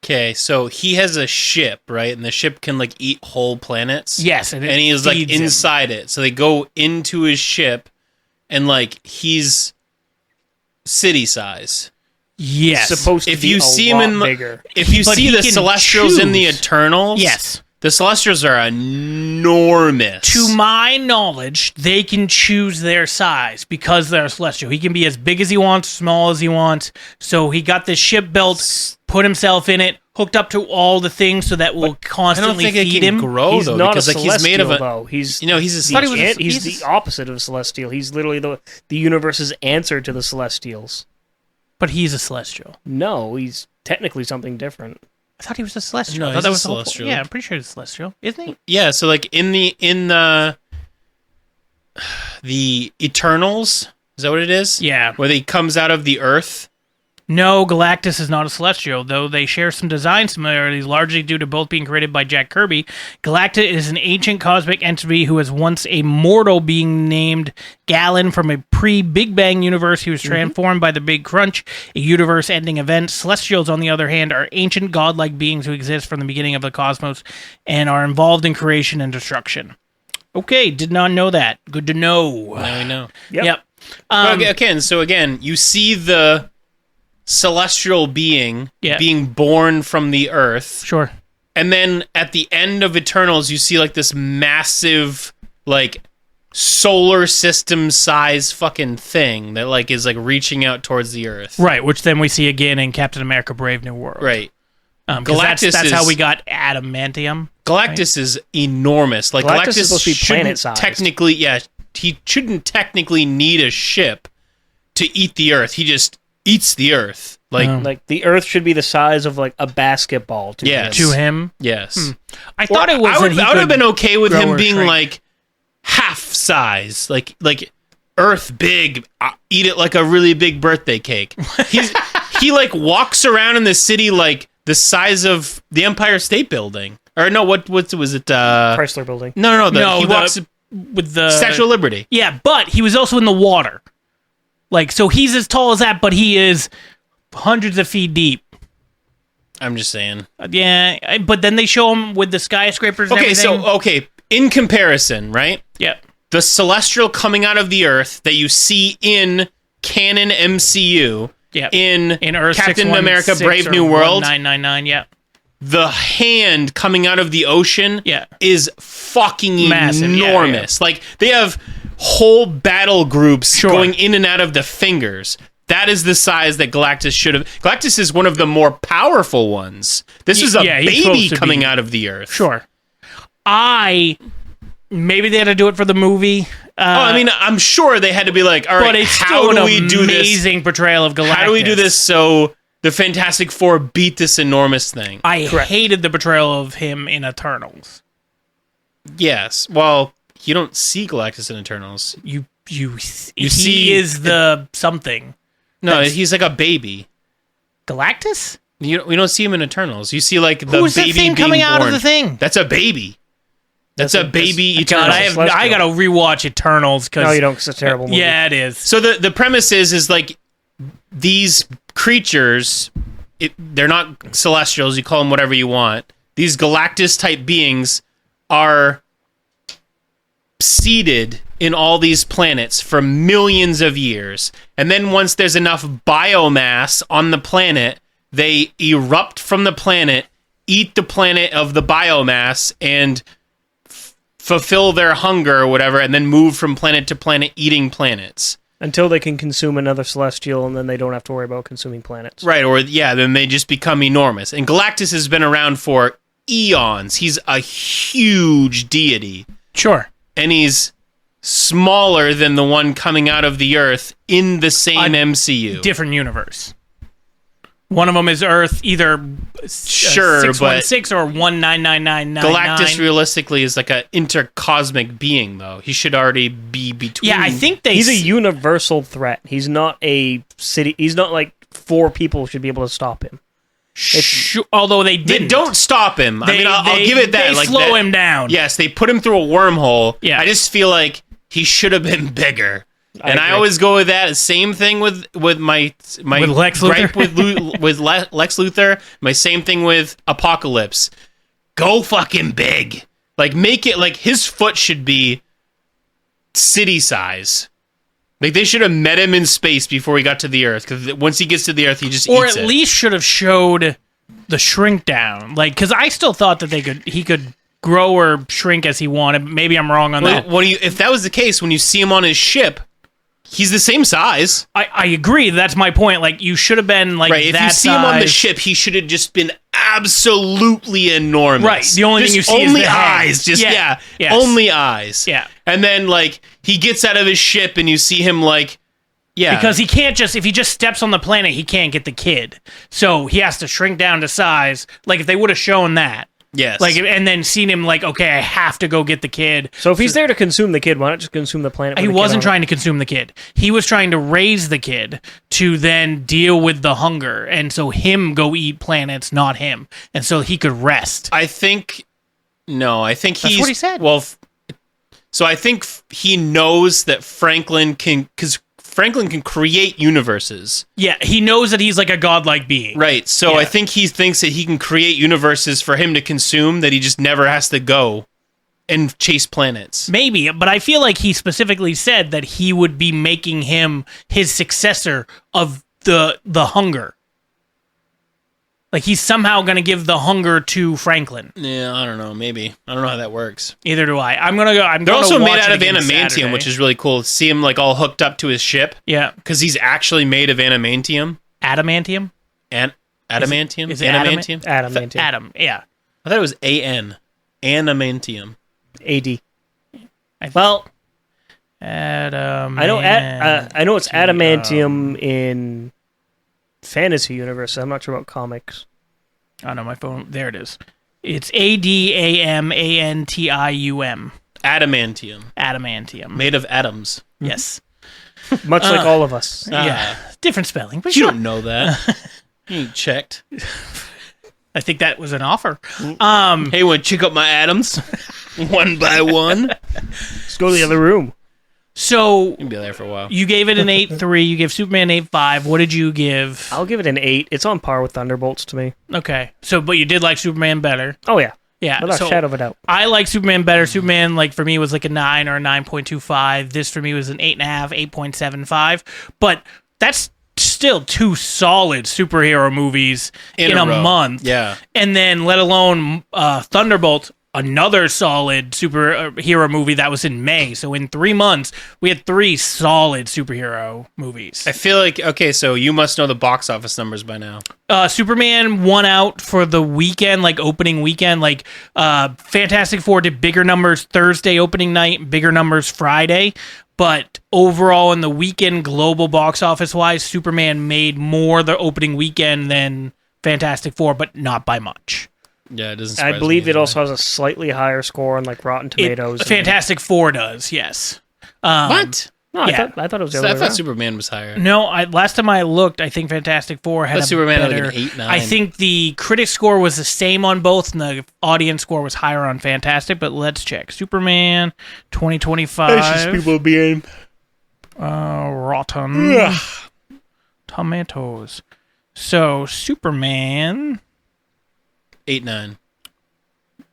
Okay, so he has a ship, right? And the ship can like eat whole planets. Yes, and he's like inside it. So they go into his ship, and like he's city size. Yes. Supposed to If be you a see him lot in bigger. if you But see he the can Celestials in the choose. Eternals, Yes. the Celestials are enormous. To my knowledge, they can choose their size because they're celestial. He can be as big as he wants, small as he wants. So he got this ship built, put himself in it, hooked up to all the things so that will I don't constantly think it feed can him. grow He's though, not because a like celestial, he's made of a. though. He's You know, he's a. thought he was a- he's he's the opposite of a celestial. He's literally the universe's answer to the Celestials. But he's a celestial. No, he's technically something different. I thought he was a celestial. No, I thought he's that a was the whole point. celestial. Yeah, I'm pretty sure he's a celestial, isn't he? Yeah, so like in the Eternals, is that what it is? Yeah. Where he comes out of the earth. No, Galactus is not a celestial, though they share some design similarities, largely due to both being created by Jack Kirby. Galactus is an ancient cosmic entity who was once a mortal being named Galen from a pre-Big Bang universe. He was transformed by the Big Crunch, a universe-ending event. Celestials, on the other hand, are ancient godlike beings who exist from the beginning of the cosmos and are involved in creation and destruction. Okay, did not know that. Good to know. Now we know. Yep. So again, you see the celestial being Yeah. being born from the earth, Sure. and then at the end of Eternals, you see like this massive, like solar system size fucking thing that like is like reaching out towards the earth. Right, which then we see again in Captain America: Brave New World. Right. 'Cause Galactus that's how is- we got adamantium. Galactus is enormous. Like Galactus Galactus is supposed to be shouldn't planet-sized. technically, he shouldn't technically need a ship to eat the Earth. He just eats the Earth. Like, Like the Earth should be the size of like a basketball. To Yes. him. To him, yes. I thought it was. I would that he have could been okay with grow him or being shrink. like half size, like Earth big. Eat it like a really big birthday cake. He like walks around in the city like the size of the Empire State Building. Or no, what was it? Chrysler Building. No. He the- walks with the Statue of Liberty. Yeah, but he was also in the water. Like, so he's as tall as that, but he is hundreds of feet deep. I'm just saying. Yeah, but then they show him with the skyscrapers and everything. In comparison, right? Yeah. The celestial coming out of the earth that you see in canon MCU, Yeah. in Earth Captain 616 America Brave or New World, 1999, yeah. the hand coming out of the ocean Yeah. is fucking Massive, yeah, enormous. Like, they have whole battle groups Sure. going in and out of the fingers. That is the size that Galactus should have. Galactus is one of the more powerful ones. This is a he's baby supposed to coming be. out of the earth. Sure. Maybe they had to do it for the movie. I'm sure they had to be like, all right, but it's how still do an we do this? amazing portrayal of Galactus. How do we do this so the Fantastic Four beat this enormous thing? I hated the portrayal of him in Eternals. Yes. Well, you don't see Galactus in Eternals. He see- is the something. No, he's like a baby. Galactus? We don't see him in Eternals. You see like the Who's baby the thing being coming out born. of the thing? That's a baby. That's a baby God, Eternals. I gotta rewatch Eternals because No, you don't, because it's a terrible movie. Yeah, it is. So the premise is like these creatures, they're not celestials. You call them whatever you want. These Galactus type beings are seeded in all these planets for millions of years. And then once there's enough biomass on the planet, they erupt from the planet, eat the planet of the biomass, and fulfill their hunger or whatever, and then move from planet to planet eating planets. Until they can consume another celestial, and then they don't have to worry about consuming planets. Right, or then they just become enormous. And Galactus has been around for eons. He's a huge deity. Sure. And he's smaller than the one coming out of the Earth in the same MCU. Different universe. One of them is Earth, either Sure, 616 or 199999. Galactus realistically is like an intercosmic being, though. He should already be between. Yeah, I think He's a universal threat. He's not a city. He's not like 4 people should be able to stop him. Although they didn't. They don't stop him. I'll give it that. They like slow that, him down. Yes, they put him through a wormhole. Yeah. I just feel like he should have been bigger. And I agree. always go with that. Same thing with my With Lex gripe Luthor? with Lex Luthor. My same thing with Apocalypse. Go fucking big. Like, make it like his foot should be city size. Like, they should have met him in space before he got to the Earth. Because once he gets to the Earth, he just Or eats at it. least should have showed the shrink down. Like, because I still thought that he could grow or shrink as he wanted. Maybe I'm wrong on that. If that was the case, when you see him on his ship, he's the same size. I agree. That's my point. Like, you should have been like Right, if that you see him on the size. ship, he should have just been absolutely enormous. Right, the only thing Just you see is only the head. eyes. Just Yeah, yes. only eyes. Yeah. And then like he gets out of his ship, and you see him like, Because he can't if he just steps on the planet, he can't get the kid. So he has to shrink down to size. Like, if they would have shown that. yes, Like, and then seen him like, okay, I have to go get the kid. So if he's there to consume the kid, why not just consume the planet? He wasn't trying to consume the kid. He was trying to raise the kid to then deal with the hunger. And so him go eat planets, not him. And so he could rest. I think he's what he said. Well, so I think he knows that Franklin can create universes. Yeah, he knows that he's like a godlike being. Right. So Yeah. I think he thinks that he can create universes for him to consume, that he just never has to go and chase planets. Maybe, but I feel like he specifically said that he would be making him his successor of the hunger. Like, he's somehow going to give the hunger to Franklin. Yeah, I don't know. Maybe. I don't know how that works. Either do I. I'm going to go. They're also made out of adamantium, which is really cool. See him like all hooked up to his ship. Yeah. Because he's actually made of adamantium. Adamantium? And adamantium? Is it adamantium? Adamantium. Adam, yeah. I thought it was AN. Adamantium. AD. Well, Adam. I know it's adamantium in fantasy universe. I'm not sure about comics. Oh, no, my phone. There it is. It's ADAMANTIUM. Adamantium. Adamantium. Made of atoms. Yes. Much like all of us. Yeah. Different spelling, but You sure. don't know that. You ain't checked. I think that was an offer. Hey, want to check out my atoms? One by one. Let's go to the other room. So You'll be there for a while. you gave it an 8.3. You gave Superman 8.5. What did you give? I'll give it an 8. It's on par with Thunderbolts to me. Okay. So, but you did like Superman better. Oh, yeah. Yeah. Without a shadow of a doubt. I like Superman better. Superman, like, for me, was like a 9 or a 9.25. This, for me, was an 8.5, 8.75. But that's still 2 solid superhero movies in a row. month. Yeah. And then, let alone Thunderbolt, another solid superhero movie that was in May. So in 3 months, we had 3 solid superhero movies. I feel like, okay, so you must know the box office numbers by now. Superman won out for the weekend, like opening weekend. Like Fantastic Four did bigger numbers Thursday opening night, bigger numbers Friday. But overall, in the weekend, global box office wise, Superman made more the opening weekend than Fantastic Four, but not by much. Yeah, it doesn't. I believe it also has a slightly higher score on like Rotten Tomatoes. Fantastic Four does, yes. What? No, Yeah. I thought it was the So I other way thought around. Superman was higher. No, last time I looked, I think Fantastic Four had a Superman had like better. an 8, 9. I think the critic score was the same on both, and the audience score was higher on Fantastic. But let's check. Superman 2025. people being. Rotten Tomatoes. So Superman. 8, 9.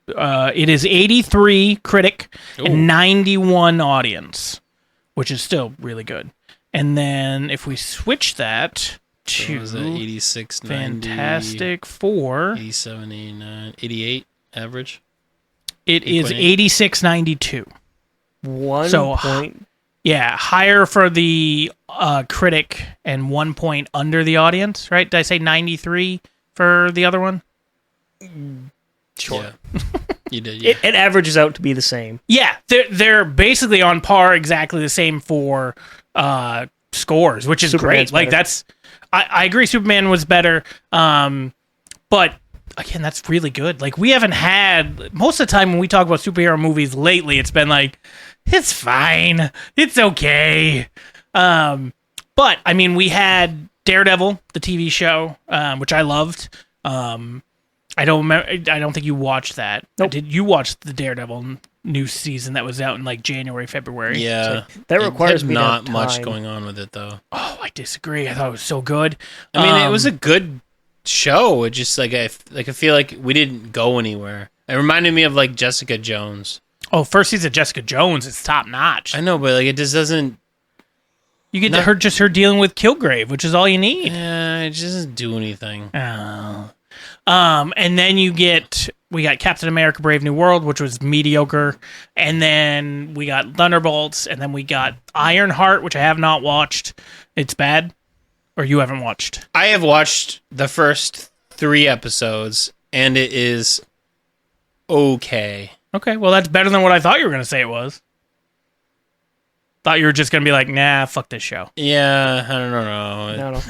It is 83 critic Ooh. and 91 audience, which is still really good. And then if we switch that So to was it 86, 90, Fantastic Four, 87, 89, 88 average? it is 8.8. 86.92. 1 So- point. Yeah, higher for the critic and 1 point under the audience, right? Did I say 93 for the other one? Sure. Yeah. You did, yeah. It averages out to be the same. Yeah, they're basically on par, exactly the same for scores, which is Superman's great. Like better. that's, I agree, Superman was better, but again, that's really good. Like we haven't had most of the time when we talk about superhero movies lately, it's been like, it's fine, it's okay. But I mean, we had Daredevil, the TV show, which I loved. I don't remember. I don't think you watched that. Nope. Did you watch the Daredevil new season that was out in like January, February? Yeah. That It requires had me to not have much time. going on with it, though. Oh, I disagree. I thought it was so good. I mean, it was a good show. It just like I feel like we didn't go anywhere. It reminded me of like Jessica Jones. Oh, first season of Jessica Jones is top notch. I know, but like it just doesn't. You get her dealing with Kilgrave, which is all you need. It just doesn't do anything. Oh. And then we got Captain America: Brave New World, which was mediocre, and then we got Thunderbolts, and then we got Ironheart, which I have not watched. It's bad, or you haven't watched? I have watched the first 3 episodes, and it is okay. Okay, well that's better than what I thought you were going to say it was. Thought you were just going to be like, nah, fuck this show. Yeah, I don't know. No.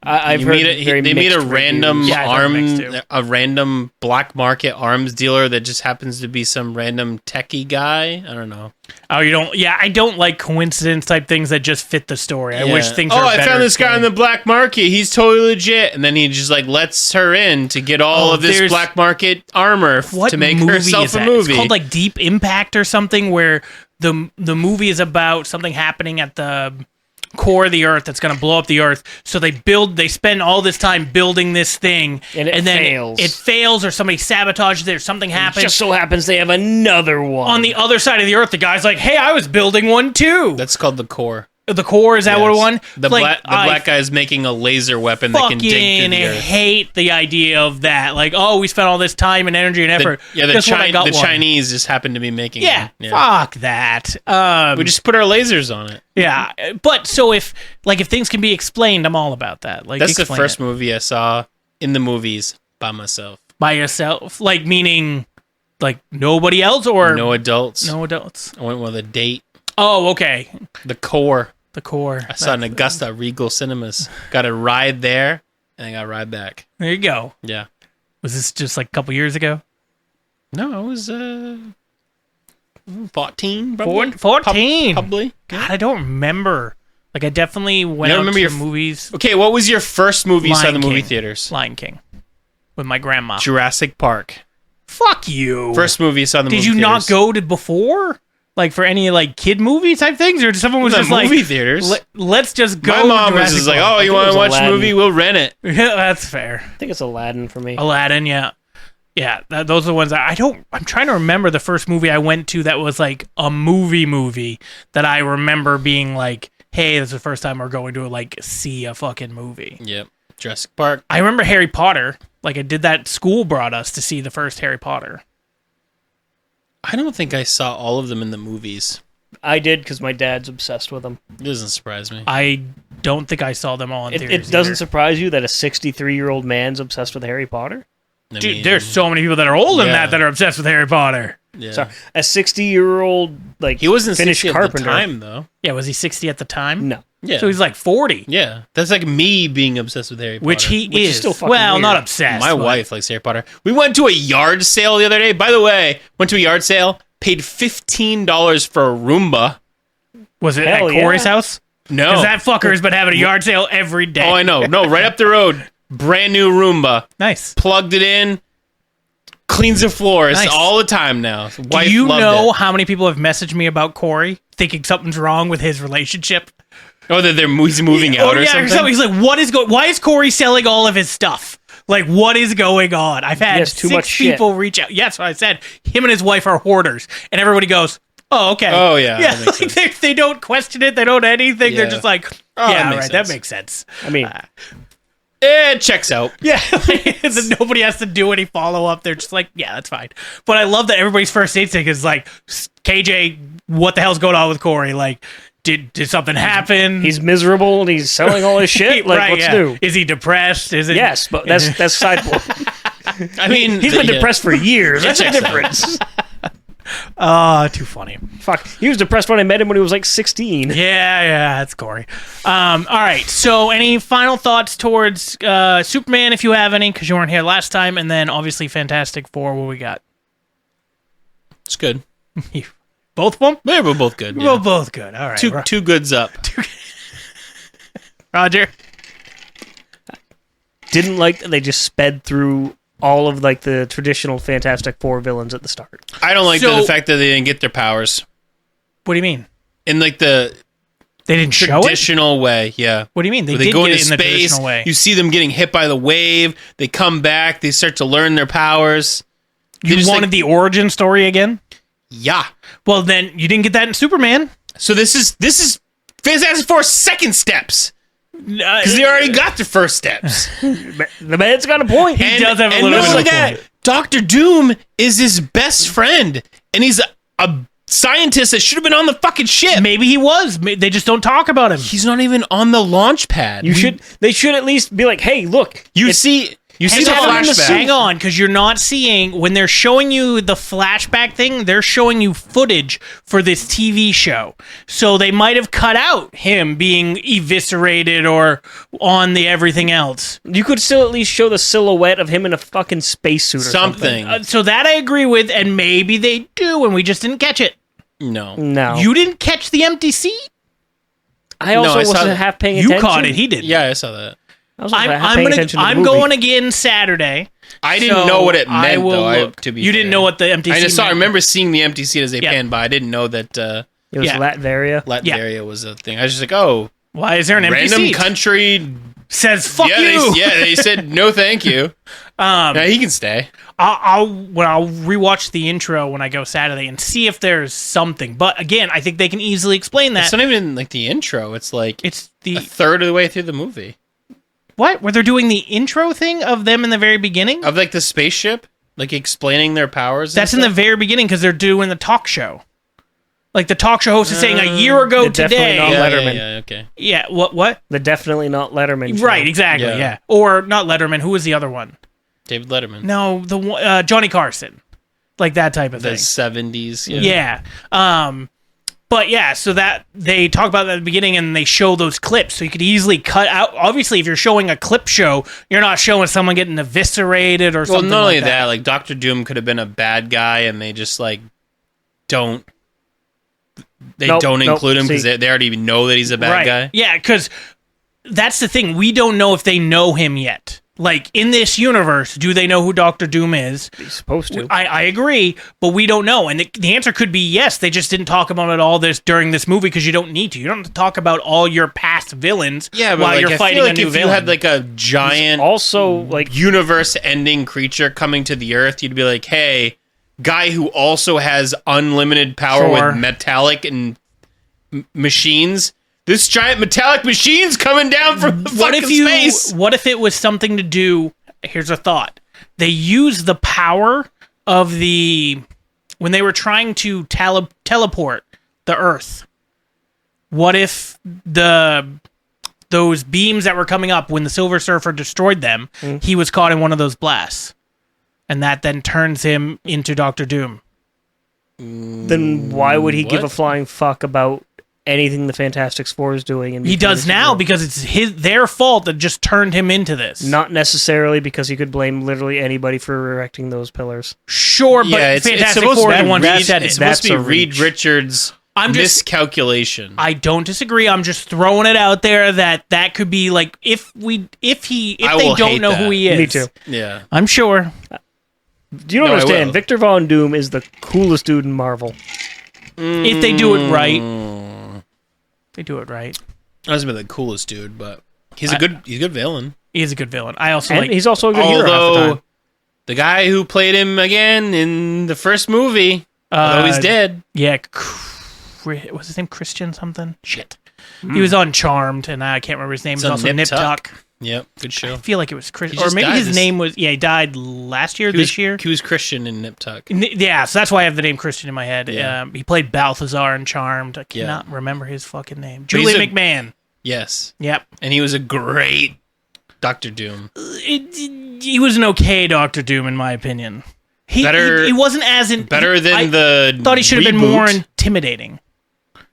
I've You heard meet very they meet a mixed random reviews. Yeah, I've heard mixed too. a random black market arms dealer that just happens to be some random techie guy. I don't know. Oh, you don't? Yeah, I don't like coincidence type things that just fit the story. I wish things. Oh, were I better found this guy on explained. the black market. He's totally legit, and then he just like lets her in to get all Oh, of this there's- black market armor What to make movie herself is a that? movie. It's called like Deep Impact or something, where the movie is about something happening at the core of the earth that's going to blow up the earth. So they spend all this time building this thing, And it then fails. It fails, or somebody sabotages it, or something It happens. just so happens they have another one. On the other side of the earth, the guy's like, "Hey, I was building one too." That's called the core. The core, is that what it Yes. won? The Like, black guy is making a laser weapon that can dig through fucking the earth. hate the idea of that. Like, oh, we spent all this time and energy and effort. The Guess what? I got the one. Chinese just happen to be making Yeah, them. fuck that. We just put our lasers on it. Yeah, but so if things can be explained, I'm all about that. Like, That's the explain first it. movie I saw in the movies by myself. By yourself, like meaning like nobody else or No adults. no adults. I went with a date. Oh, okay. The core. The core. I saw it in Augusta Regal Cinemas. Got a ride there, and I got a ride back. There you go. Yeah. Was this just like a couple years ago? No, I was 14, probably. 14. Probably. God, I don't remember. Like, I definitely went don't out remember to your movies. Okay, what was your first movie you saw in the Lion movie King. theaters? Lion King. with my grandma. Jurassic Park. Fuck you. First movie I saw in the Did movie you not theaters. go to before? Like for any like kid movie type things, or someone was The just movie like, theaters. Let's just go. My mom was Jurassic just like, Park." "Oh, you think want it to was watch a Aladdin. movie? We'll rent it." Yeah, that's fair. I think it's Aladdin for me. Aladdin, yeah. Yeah, those are the ones I'm trying to remember the first movie I went to that was like a movie that I remember being like, hey, this is the first time we're going to like see a fucking movie. Yep. Jurassic Park. I remember Harry Potter. Like I did that. School brought us to see the first Harry Potter. I don't think I saw all of them in the movies. I did because my dad's obsessed with them. It doesn't surprise me. I don't think I saw them all in theaters. It doesn't either. surprise you that a 63-year-old man's obsessed with Harry Potter? I Dude, mean, there's so many people that are older than Yeah. that are obsessed with Harry Potter. yeah. Sorry, a 60-year-old like He wasn't Finnish 60 at carpenter. the time, though. Yeah, was he 60 at the time? No, Yeah. So he's like 40, yeah. That's like me being obsessed with Harry Potter. which he Which is is. still fucking well, weird. not obsessed. My but- wife likes Harry Potter. We went to a yard sale the other day. By the way, went to a yard sale, paid $15 for a Roomba. Was it Hell at Corey's yeah. house? No. Because that fucker's been having a yard sale every day. Oh, I know. No, right up the road. Brand new Roomba. Nice. Plugged it in. Cleans the floors Nice. all the time now. Wife Do you loved know it. how many people have messaged me about Corey thinking something's wrong with his relationship? Oh, that he's moving out or something? He's like, what is going? Why is Corey selling all of his stuff? Like, what is going on? I've had has too 6 much shit. people reach out. Yes, what I said. Him and his wife are hoarders, and everybody goes, "Oh, okay." Oh, yeah, yeah. that makes Like they don't question it. They don't anything. They're Yeah. just like, Oh, that "Yeah, makes right. That sense. makes sense." I mean, It checks out. Yeah, then nobody has to do any follow up. They're just like, yeah, that's fine. But I love that everybody's first instinct is like, KJ, what the hell's going on with Corey? Like, did something happen? he's miserable and he's selling all his shit. Like, Right, what's yeah. new? Is he depressed? Is it? Yes, but that's side point. I mean, He's been yeah. depressed for years. That's the checks out. difference. Too funny. Fuck, he was depressed when I met him when he was like 16. Yeah, that's Corey. All right. So, any final thoughts towards Superman, if you have any, because you weren't here last time, and then obviously Fantastic Four. What we got? It's good. Both of them? They were both good. Well, Yeah. both good. All right. Two goods up. Roger. Didn't like that they just sped through all of like the traditional Fantastic Four villains at the start. I don't like So- the fact that they didn't get their powers What do you mean? in like the They didn't show it? traditional way. Yeah. What do you mean? They Where did go get into it in the space. traditional way. You see them getting hit by the wave. They come back. They start to learn their powers. They You just, wanted like- the origin story again? Yeah. Well, then you didn't get that in Superman. So this is Fantastic Four's second steps because they already got the first steps. The man's got a point. He does have a and little not bit only of a that, point. Doctor Doom is his best friend, and he's a scientist that should have been on the fucking ship. Maybe he was. They just don't talk about him. He's not even on the launch pad. They should at least be like, hey, look, You see the Hang on, flashback. hang on, because you're not seeing when they're showing you the flashback thing. They're showing you footage for this TV show, so they might have cut out him being eviscerated or on the everything else. you could still at least show the silhouette of him in a fucking spacesuit or something. Something. So that I agree with, and maybe they do, and we just didn't catch it. No. No. You didn't catch the empty seat. I also I saw wasn't that. half paying You attention. caught it. He did. Yeah, I saw that. I wasn't half paying attention to the I'm movie. going again Saturday. I didn't So know what it I meant, will though. look. To be You didn't fair. know what the empty I seat just saw. I meant. remember seeing the empty seat as they Yeah. panned by. I didn't know that It was Yeah. Latveria. Latveria was a thing. I was just like, oh, Why is there an empty random seat? country. Says fuck Yeah, you. they said no, thank you. Yeah, he can stay. I'll rewatch the intro when I go Saturday and see if there's something. But again, I think they can easily explain that. It's not even like the intro. It's like It's a the third of the way through the movie what? Where they're doing the intro thing of them in the very beginning? of like the spaceship, like explaining their powers. and That's in the stuff. very beginning because they're doing the talk show. Like the talk show host is saying a year ago they're definitely today. not Yeah, Letterman. yeah, okay. Yeah, what? The definitely not Letterman. show. Right, exactly. Yeah. Yeah. Or not Letterman. Who was the other one? David Letterman. No, the one, Johnny Carson. Like that type of The thing. 70s. Yeah. But yeah, so that they talk about that at the beginning and they show those clips. So you could easily cut out. Obviously, if you're showing a clip show, you're not showing someone getting eviscerated or Well, something. not only like that, like Doctor Doom could have been a bad guy, and they just like don't. They Nope, don't nope, include him because see. they already know that he's a bad Right. guy. Yeah, because that's the thing. We don't know if they know him yet. Like, in this universe, do they know who Doctor Doom is? He's supposed to. I agree, but we don't know. And the answer could be yes. They just didn't talk about it all during this movie because you don't need to. You don't have to talk about all your past villains while you're fighting a new if villain. you had like a giant, also like universe-ending creature coming to the Earth, you'd be like, hey, guy who also has unlimited power with metallic and machines. This giant metallic machine's coming down from the fucking space. What if it was something to do... Here's a thought. They used the power of when they were trying to teleport the Earth. What if those beams that were coming up when the Silver Surfer destroyed them, he was caught in one of those blasts? And that then turns him into Doctor Doom. Then why would he give a flying fuck about anything the Fantastic Four is doing? He does now because it's their fault that just turned him into this. Not necessarily, because he could blame literally anybody for erecting those pillars. Sure, but Fantastic Four is the one who said it. It's supposed to be Reed Richards' miscalculation. I don't disagree. I'm just throwing it out there that could be like if they don't know who he is. Me too. Yeah, I'm sure. Do you don't understand? Victor Von Doom is the coolest dude in Marvel. If they do it right. They do it right. I was the coolest dude, but he's a good villain. He is a good villain. I also he's also a good hero. Although the guy who played him again in the first movie, although he's dead. Yeah, what's his name? Christian something? Shit. He was on Charmed, and I can't remember his name. He's also Nip Tuck. Yep, good show. I feel like it was Christian, or maybe his name was. Yeah, he died last year. This year, he was Christian in Nip Tuck. Yeah, so that's why I have the name Christian in my head. Yeah. He played Balthazar in Charmed. I cannot remember his fucking name. Julie McMahon. Yes. Yep. And he was a great Doctor Doom. He was an okay Doctor Doom, in my opinion. He wasn't as better than I thought he should have been more intimidating.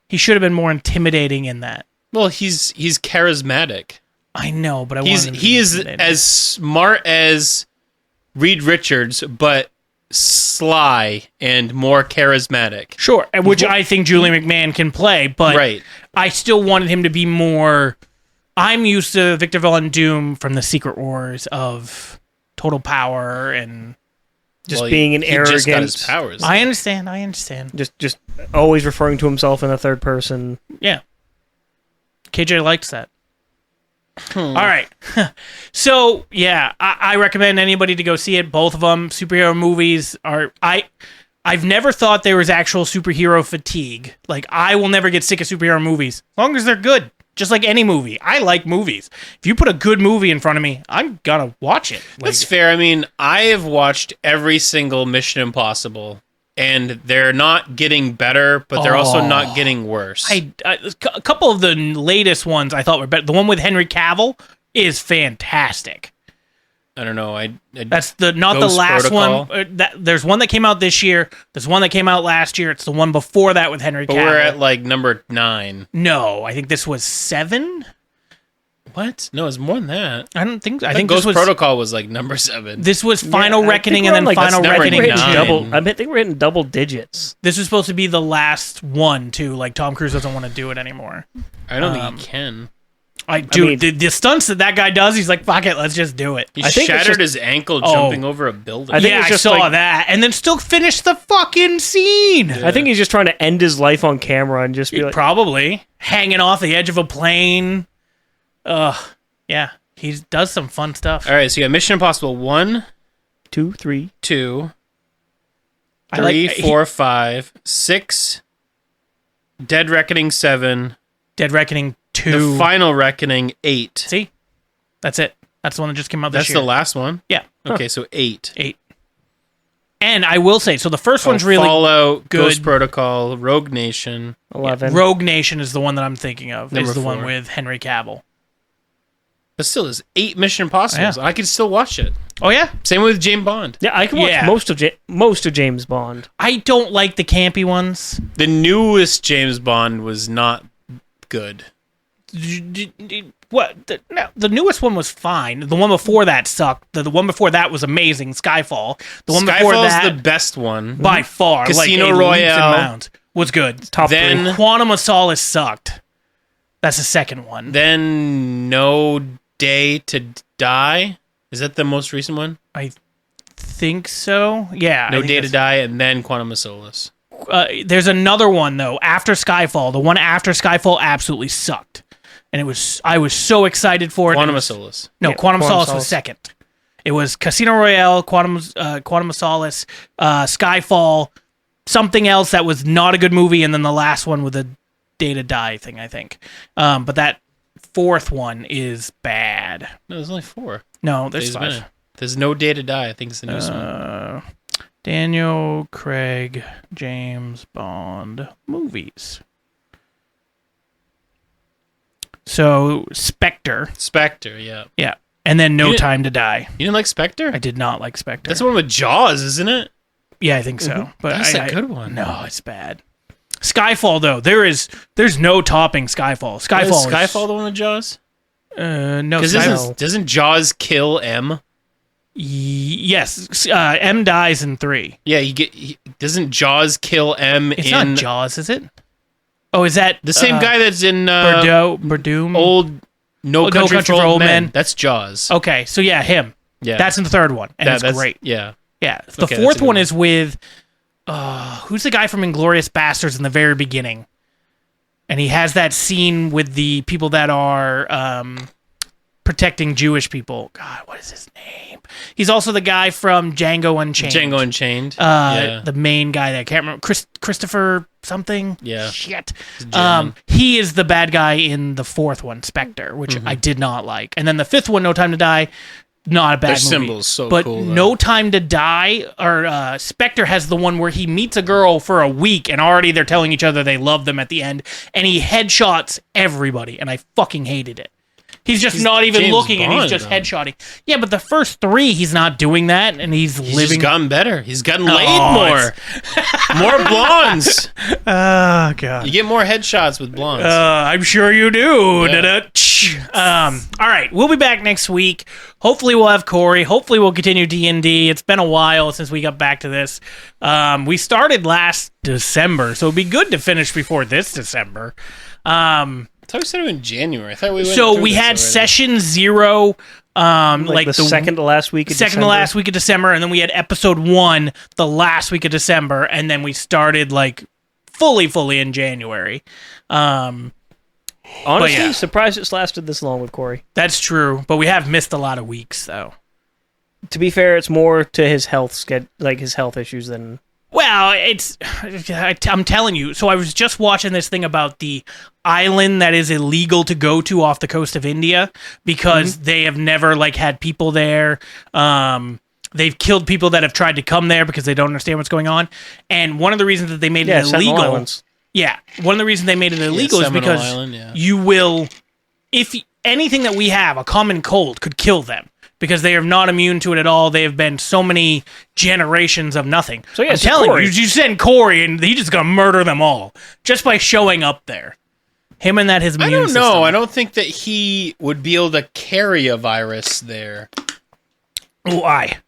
He should have been more intimidating in that. Well, he's charismatic. I know, but he is as smart as Reed Richards, but sly and more charismatic. Sure, which I think Julie McMahon can play, but I still wanted him to be more... I'm used to Victor Von Doom from the Secret Wars of total power and... Just being an arrogant... Just got his powers. I understand. Just always referring to himself in the third person. Yeah. KJ likes that. All right. So, yeah, I recommend anybody to go see it. Both of them. Superhero movies are... I've never thought there was actual superhero fatigue. Like, I will never get sick of superhero movies. As long as they're good. Just like any movie. I like movies. If you put a good movie in front of me, I'm gonna watch it. That's fair. I mean, I have watched every single Mission Impossible, and they're not getting better, but they're also not getting worse. A couple of the latest ones I thought were better. The one with Henry Cavill is fantastic. I don't know. That's not the last Protocol. One. There's one that came out this year. There's one that came out last year. It's the one before that with Henry Cavill. But we're at like number 9. No, I think this was 7. What? No, it's more than that. I don't think. I think Ghost Protocol was like number 7. This was Final Reckoning and then like Final Reckoning 9. I think we're hitting double digits. This was supposed to be the last one too. Like Tom Cruise doesn't want to do it anymore. I don't think he can. The stunts that guy does, he's like, fuck it, let's just do it. He shattered his ankle jumping over a building. I saw that, and then still finished the fucking scene. Yeah. I think he's just trying to end his life on camera and just be like... Probably. Hanging off the edge of a plane. Yeah, he does some fun stuff. All right, so you got Mission Impossible 1, 2, 3. 2, 3, 4, 5, 6, Dead Reckoning 7, Dead Reckoning 2. The Final Reckoning 8. See? That's it. That's the one that just came out this year. That's the last one? Yeah. Okay, so 8. 8. And I will say, so the first one's really Fallout, good. Ghost Protocol, Rogue Nation. 11. Yeah, Rogue Nation is the one that I'm thinking of. Number is the 4. one with Henry Cavill. But still, there's 8 Mission Impossibles. Yeah. I could still watch it. Oh, yeah? Same with James Bond. Yeah, I can watch most of James Bond. I don't like the campy ones. The newest James Bond was not good. What? The newest one was fine. The one before that sucked. The one before that was amazing. Skyfall. The one before that, the best one by far. Casino Royale was good. Top 3. Quantum of Solace sucked. That's the second one. Then No Day to Die. Is that the most recent one? I think so. Yeah. No Day to Die, and then Quantum of Solace. There's another one though after Skyfall. The one after Skyfall absolutely sucked, and I was so excited for it. Quantum of Solace. No, Yeah, Quantum of Quantum Solace was Solace. second. It was Casino Royale, Quantum of Solace, Skyfall, something else that was not a good movie, and then the last one with the Day to Die thing, I think. But that fourth one is bad. No, there's only 4. No, there's Days of 5. Minute. There's No Day to Die. I think it's the newest one. Daniel Craig, James Bond movies. So Spectre, Yeah. yeah, and then No You didn't- Time to Die. You didn't like Spectre? I did not like Spectre. That's the one with Jaws, isn't it? Yeah, I think so. But That's a a good one. No, it's bad. Skyfall though, there's no topping Skyfall. Is Skyfall. Skyfall the one with Jaws? No, Because Skyfall. doesn't Jaws kill M? Yes, M dies in 3. Yeah, doesn't Jaws kill M It's in not Jaws, is it? Oh, is that the same guy that's in Bordeaux? old No Country for Old Men? That's Jaws. Okay, so yeah, him. Yeah, That's in the third one, and it's that's great. Yeah, Yeah, the Okay, that's fourth a good one one. is with who's the guy from Inglourious Bastards in the very beginning, and he has that scene with the people that are protecting Jewish people. God, what is his name? He's also the guy from Django Unchained. Django Unchained. Yeah, The main guy that I can't remember, Christopher something. Yeah. Shit. German. He is the bad guy in the fourth one, Spectre, which I did not like, and then the fifth one, No Time to Die. Not a bad Their movie. symbol's so but cool, though. No Time to Die, or Spectre has the one where he meets a girl for a week and already they're telling each other they love them at the end, and he headshots everybody, and I fucking hated it. He's just not even James looking, and he's Bond, just though. headshotting. Yeah, but the first 3, he's not doing that, and he's He's living. just gotten better. He's gotten laid Oh, more. More blondes. Oh god. You get more headshots with blondes. I'm sure you do. Yeah. Da-da-tch. All right, we'll be back next week. Hopefully, we'll have Corey. Hopefully, we'll continue D&D. It's been a while since we got back to this. We started last December, so it'd be good to finish before this December. I thought we said it in January. I thought we went So through we this had already. session 0, like the second to last week of second December. to last week of December, and then we had episode 1 the last week of December, and then we started like fully in January. Honestly, yeah. surprised it's lasted this long with Corey. That's true, but we have missed a lot of weeks though. To be fair, it's more to his health his health issues than. Well, I'm telling you. So I was just watching this thing about the island that is illegal to go to off the coast of India because they have never had people there. They've killed people that have tried to come there because they don't understand what's going on. And one of the reasons that they made it Sentinel illegal, Islands. one of the reasons they made it illegal is Seminole because Island, yeah. you will, if anything that we have, a common cold could kill them. Because they are not immune to it at all. They have been so many generations of nothing. So, yeah, I'm so telling Corey- you send Corey and he's just gonna murder them all just by showing up there. Him and his immune I don't know. system. I don't think that he would be able to carry a virus there. Why?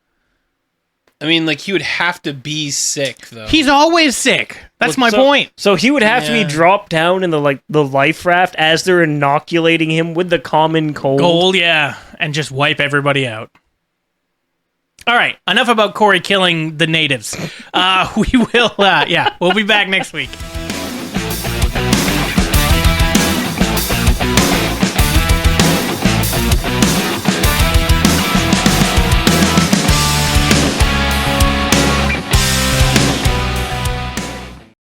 I mean, he would have to be sick, though. He's always sick. That's my point. So he would have to Yeah. be dropped down in the life raft as they're inoculating him with the common cold. Gold, yeah, and just wipe everybody out. All right, enough about Corey killing the natives. We will, we'll be back next week.